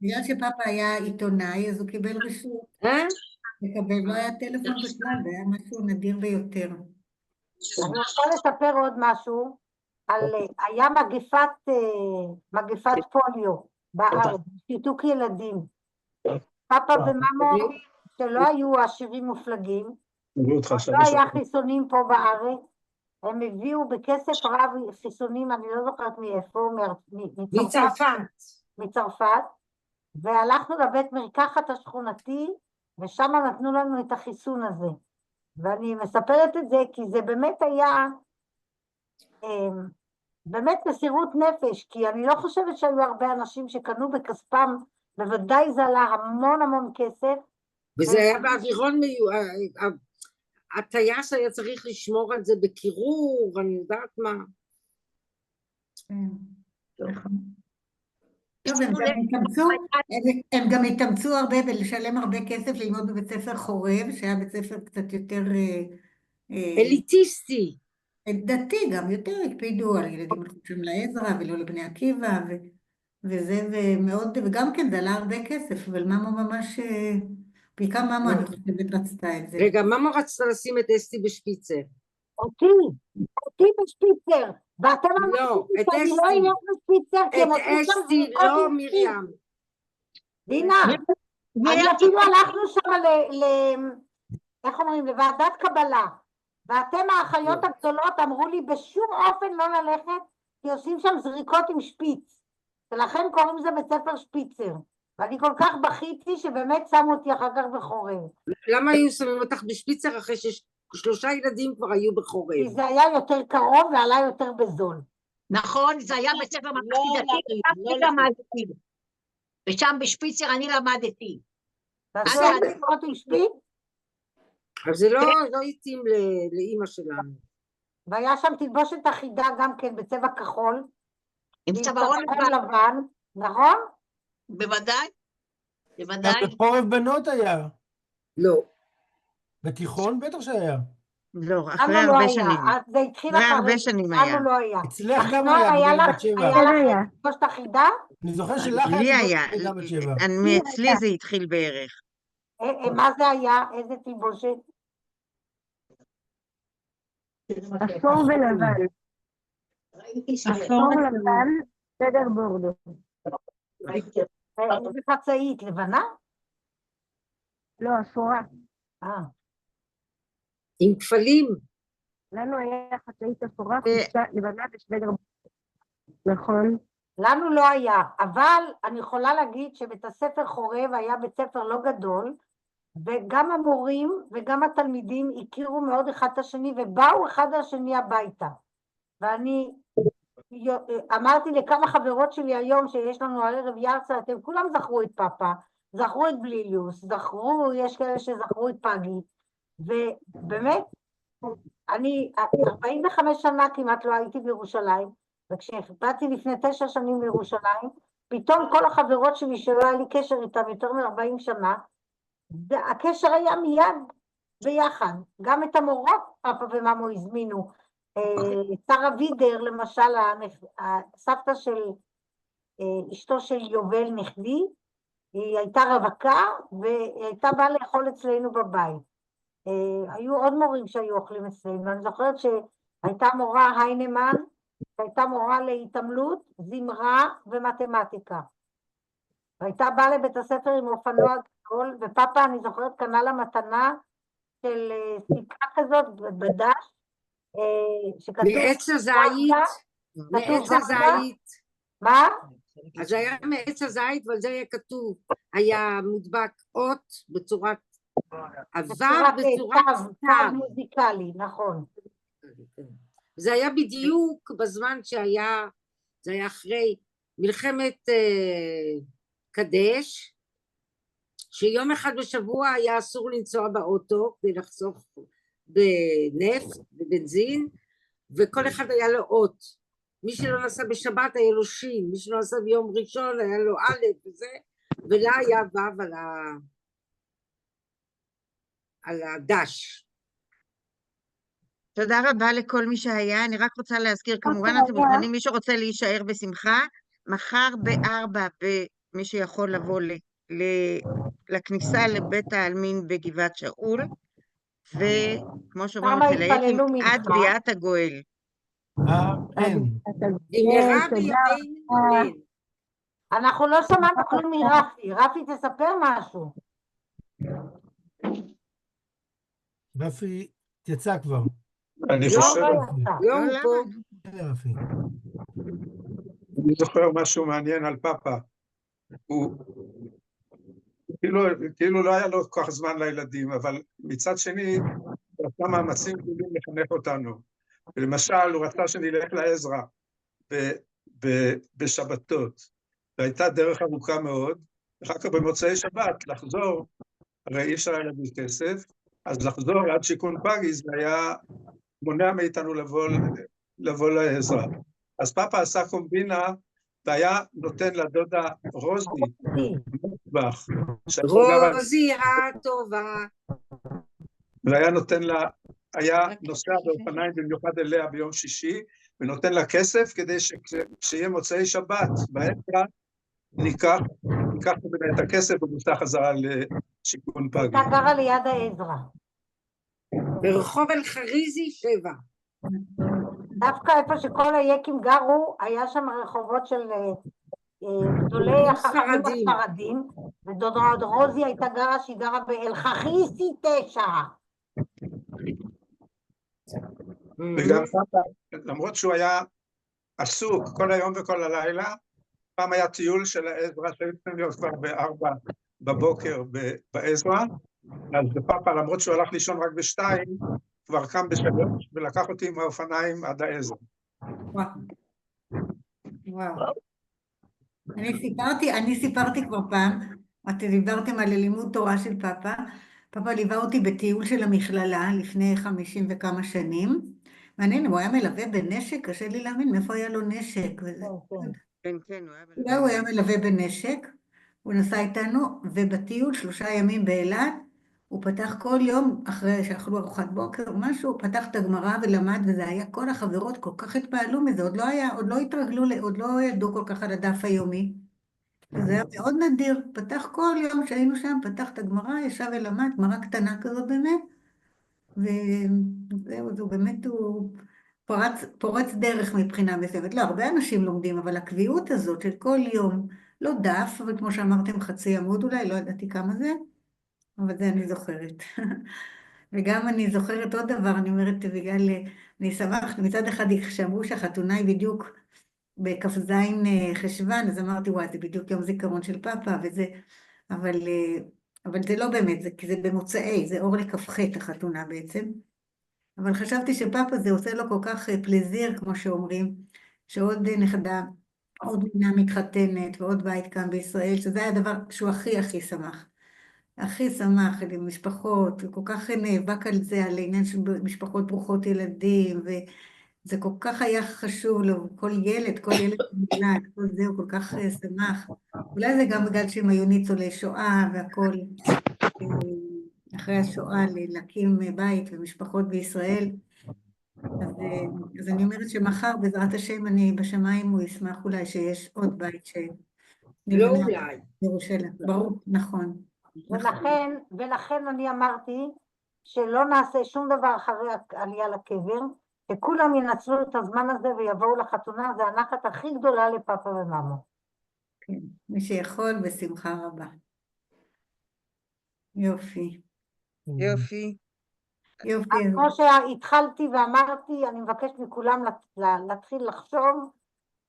בגלל שפאפה היה עיתונאי, אז הוא קיבל רשות. לא היה טלפון בכלל, זה היה משהו נדיר ביותר. אני רוצה לספר עוד משהו, היה מגפת פוליו בארץ, שיתוק ילדים. פאפה ומאמו, שלא היו עשירים מופלגים, לא היה חיסונים פה בארץ, הם הביאו בכסף רב חיסונים, אני לא זוכרת מאיפה, מצרפת, והלכנו לבית מרקחת השכונתי, ושם נתנו לנו את החיסון הזה. ואני מספרת את זה כי זה באמת היה, באמת מסירות נפש, כי אני לא חושבת שהיו הרבה אנשים שקנו בכספם, בוודאי זה עלה המון המון כסף. וזה היה באווירון הטייס היה צריך לשמור על זה בקירור, אני יודעת מה. טוב, הם גם התאמצו הרבה ולשלם הרבה כסף ללמוד בבית ספר חורב, שהיה בית ספר קצת יותר אליטיסטי. דתי, גם יותר הקפידו על ילדים מחושים לעזרא ולא לבני עקיבא, וזה ומאוד, וגם כן זה עלה הרבה כסף, אבל מאמו ממש, בעיקר מאמו אני חושבת רצתה את זה. רגע, מאמו רצתה לשים את אסתי בשפיצר. אותי בשפיצר. ואתם לא, את אסתי, את אסתי, לא מרים. דינה, אני אפילו הלכנו שם איך אומרים, לוועדת קבלה, ואתם האחיות הגדולות אמרו לי בשום אופן לא ללכת, כי עושים שם זריקות עם שפיץ, ולכן קוראים לזה בית ספר שפיצר, ואני כל כך בכיתי שבאמת שמו אותי אחר כך בחורב. למה היו שמים אותך בשפיצר אחרי ששלושה ילדים כבר היו בחורב? כי זה היה יותר קרוב ועלה יותר בזול. נכון, זה היה בית ספר ממלכתי-דתי, אני למדתי. ושם בשפיצר אני למדתי. תעשו זריקות עם שפיץ? אבל זה לא התאים לאמא שלנו. והיה שם תלבושת אחידה גם כן בצבע כחול. עם צווארון לבן, נכון? בוודאי. בוודאי. גם בחורף בנות היה. לא. בתיכון בטח שהיה. לא, אחרי הרבה שנים. זה התחיל אחרי הרבה שנים היה. לנו לא היה. אצלך גם היה, בת שבע. היה לך תלבושת אחידה? אני זוכר שלך היה בת שבע. מאצלי זה התחיל בערך. מה זה היה? איזה תלבושת? אפור ולבן. אפור לבן, סדר בורדו. איזה חצאית, לבנה? לא, אפורה. עם כפלים. לנו היה חצאית אפורה, לבנה ושוודר בורדו. נכון. לנו לא היה, אבל אני יכולה להגיד שבית הספר חורב היה בית ספר לא גדול, וגם המורים וגם התלמידים הכירו מאוד אחד את השני, ובאו אחד השני הביתה. ואני אמרתי לכמה חברות שלי היום שיש לנו הערב ירצה, אתם כולם זכרו את פאפה, זכרו את בליליוס, זכרו, יש כאלה שזכרו את פאגי, ובאמת, אני 45 שנה כמעט לא הייתי בירושלים, וכשבאתי לפני 9 שנים בירושלים, פתאום כל החברות שלי שלא היה לי קשר איתן יותר מ-40 שנה, הקשר היה מיד ביחד. גם את המורות, פאפה ומאמו הזמינו. שרה וידר, למשל, הסבתא של אשתו של יובל נכדי, היא הייתה רווקה, והיא הייתה באה לאכול אצלנו בבית. היו עוד מורים שהיו אוכלים אצלנו. אני זוכרת שהייתה מורה היינמן, שהייתה מורה להתעמלות, זמרה ומתמטיקה. והייתה באה לבית הספר עם אופנוע גדול, ופאפה, אני זוכרת, קנה לה מתנה של סיכה כזאת בדש, שכתוב... מעץ הזית, מעץ הזית. מה? אז זה היה מעץ הזית, ועל זה היה כתוב, היה מודבק אות בצורת עבר, בצורת תו מוזיקלי, נכון. זה היה בדיוק בזמן שהיה, זה היה אחרי מלחמת קדש, שיום אחד בשבוע היה אסור לנסוע באוטו כדי לחסוך בנפט, בבנזין, וכל אחד היה לו אות. מי שלא נסע בשבת היה לו שין, מי שלא נסע ביום ראשון היה לו א' וזה, ולה היה ו' על הדש. תודה רבה לכל מי שהיה. אני רק רוצה להזכיר, כמובן אתם מוזמנים, מי שרוצה להישאר בשמחה, מחר ב-4, מי שיכול לבוא לכניסה לבית העלמין בגבעת שאול, וכמו שאומרים אצל היקים, עד ביאת הגואל. אנחנו לא שמענו כלום מרפי. רפי, תספר משהו. רפי יצא כבר. אני חושב... אני זוכר משהו מעניין על פאפה. הוא כאילו לא היה לו כל כך זמן לילדים, אבל מצד שני, הוא עשה מאמצים גדולים לחנך אותנו. למשל, הוא רצה שנלך לעזרא בשבתות, והייתה דרך ארוכה מאוד, אחר כך במוצאי שבת לחזור, הרי אי אפשר היה להביא כסף, אז לחזור עד שיכון פגי, זה היה מונע מאיתנו לבוא לעזרא. אז פאפה עשה קומבינה, והיה נותן לדודה רוזי, רוזי הטובה. והיה נותן לה, היה נוסע באופניים במיוחד אליה ביום שישי, ונותן לה כסף כדי שיהיה מוצאי שבת, באמצע ניקח ממנה את הכסף ונוסע חזרה לשיכון פגי. אתה גרה ליד העזרא. ברחוב אל-חריזי 7. דווקא איפה שכל היקים גרו, היה שם רחובות של גדולי החכמים הספרדים, ודודה רוזי הייתה גרה שהיא גרה באל-חריזי 9. וגם למרות שהוא היה עסוק כל היום וכל הלילה, פעם היה טיול של העזרא, שהיו צריכים להיות כבר ב-4 בבוקר בעזרא, אז בפאפה, למרות שהוא הלך לישון רק ב-2, כבר קם ב-3 ולקח אותי עם האופניים עד העזרא. וואו. אני סיפרתי כבר פעם, אתם דיברתם על לימוד תורה של פאפה, פאפה ליווה אותי בטיול של המכללה לפני 50 וכמה שנים, מעניין, הוא היה מלווה בנשק, קשה לי להאמין מאיפה היה לו נשק. כן, הוא היה מלווה בנשק, הוא נסע איתנו, ובטיול 3 ימים באילת, הוא פתח כל יום, אחרי שאכלו ארוחת בוקר או משהו, הוא פתח את הגמרא ולמד, וזה היה, כל החברות כל כך התפעלו מזה, עוד לא התרגלו, עוד לא ידעו כל כך על הדף היומי. וזה היה מאוד נדיר, פתח כל יום שהיינו שם, פתח את הגמרא, ישב ולמד, גמרא קטנה כזאת באמת, וזהו, באמת הוא פורץ דרך מבחינה מסוימת. לא, הרבה אנשים לומדים, אבל הקביעות הזאת של כל יום, לא דף, אבל כמו שאמרתם, חצי עמוד אולי, לא ידעתי כמה זה, אבל זה אני זוכרת. וגם אני זוכרת עוד דבר, אני אומרת, בגלל, אני שמחת, מצד אחד שאמרו שהחתונה היא בדיוק בכ"ז חשוון, אז אמרתי, וואי, זה בדיוק יום זיכרון של פאפה, וזה, אבל זה לא באמת, כי זה במוצאי, זה אור לכ"ח החתונה בעצם. אבל חשבתי שפאפה זה עושה לו כל כך פלזיר, כמו שאומרים, שעוד נכדה, עוד בנה מתחתנת, ועוד בית כאן בישראל, שזה היה הדבר שהוא הכי שמח. הכי שמח עם משפחות, וכל כך נאבק על זה, על העניין של משפחות ברוכות ילדים, זה כל כך היה חשוב לו, כל ילד נולד, כל זה, הוא כל כך שמח. אולי זה גם בגלל שהם היו ניצולי שואה והכל, אחרי השואה להקים בית ומשפחות בישראל. אז אני אומרת שמחר, בעזרת השם, אני בשמיים, הוא ישמח אולי שיש עוד בית לא אולי. בירושלים. ברור, נכון. ולכן אני אמרתי שלא נעשה שום דבר אחרי העלייה לקבר, שכולם ינצלו את הזמן הזה ויבואו לחתונה, זה הנחת הכי גדולה לפאפה ומאמו. כן, מי שיכול בשמחה רבה. יופי. יופי. כמו שהתחלתי ואמרתי, אני מבקשת מכולם להתחיל לחשוב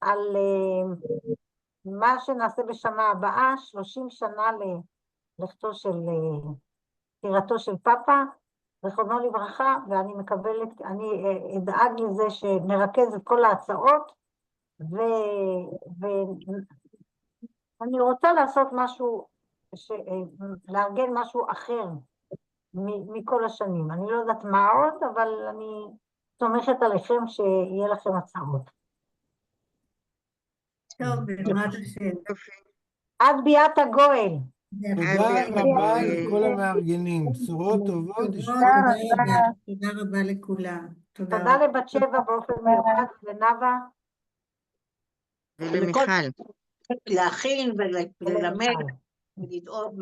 על מה שנעשה בשנה הבאה, 30 שנה לכתו של פטירתו של פאפה, זכרונו לברכה, ואני מקבלת, אני אדאג לזה שנרכז את כל ההצעות, ואני רוצה לעשות משהו, לארגן משהו אחר מכל השנים. אני לא יודעת מה עוד, אבל אני סומכת עליכם שיהיה לכם הצעות. טוב, בעזרת השם. עד ביאת הגואל. תודה רבה לכל המארגנים, בשורות טובות. תודה רבה לכולם. תודה לבת שבע באופן מיוחד, לנאווה. ולמיכל. להכין וללמד ולדאוג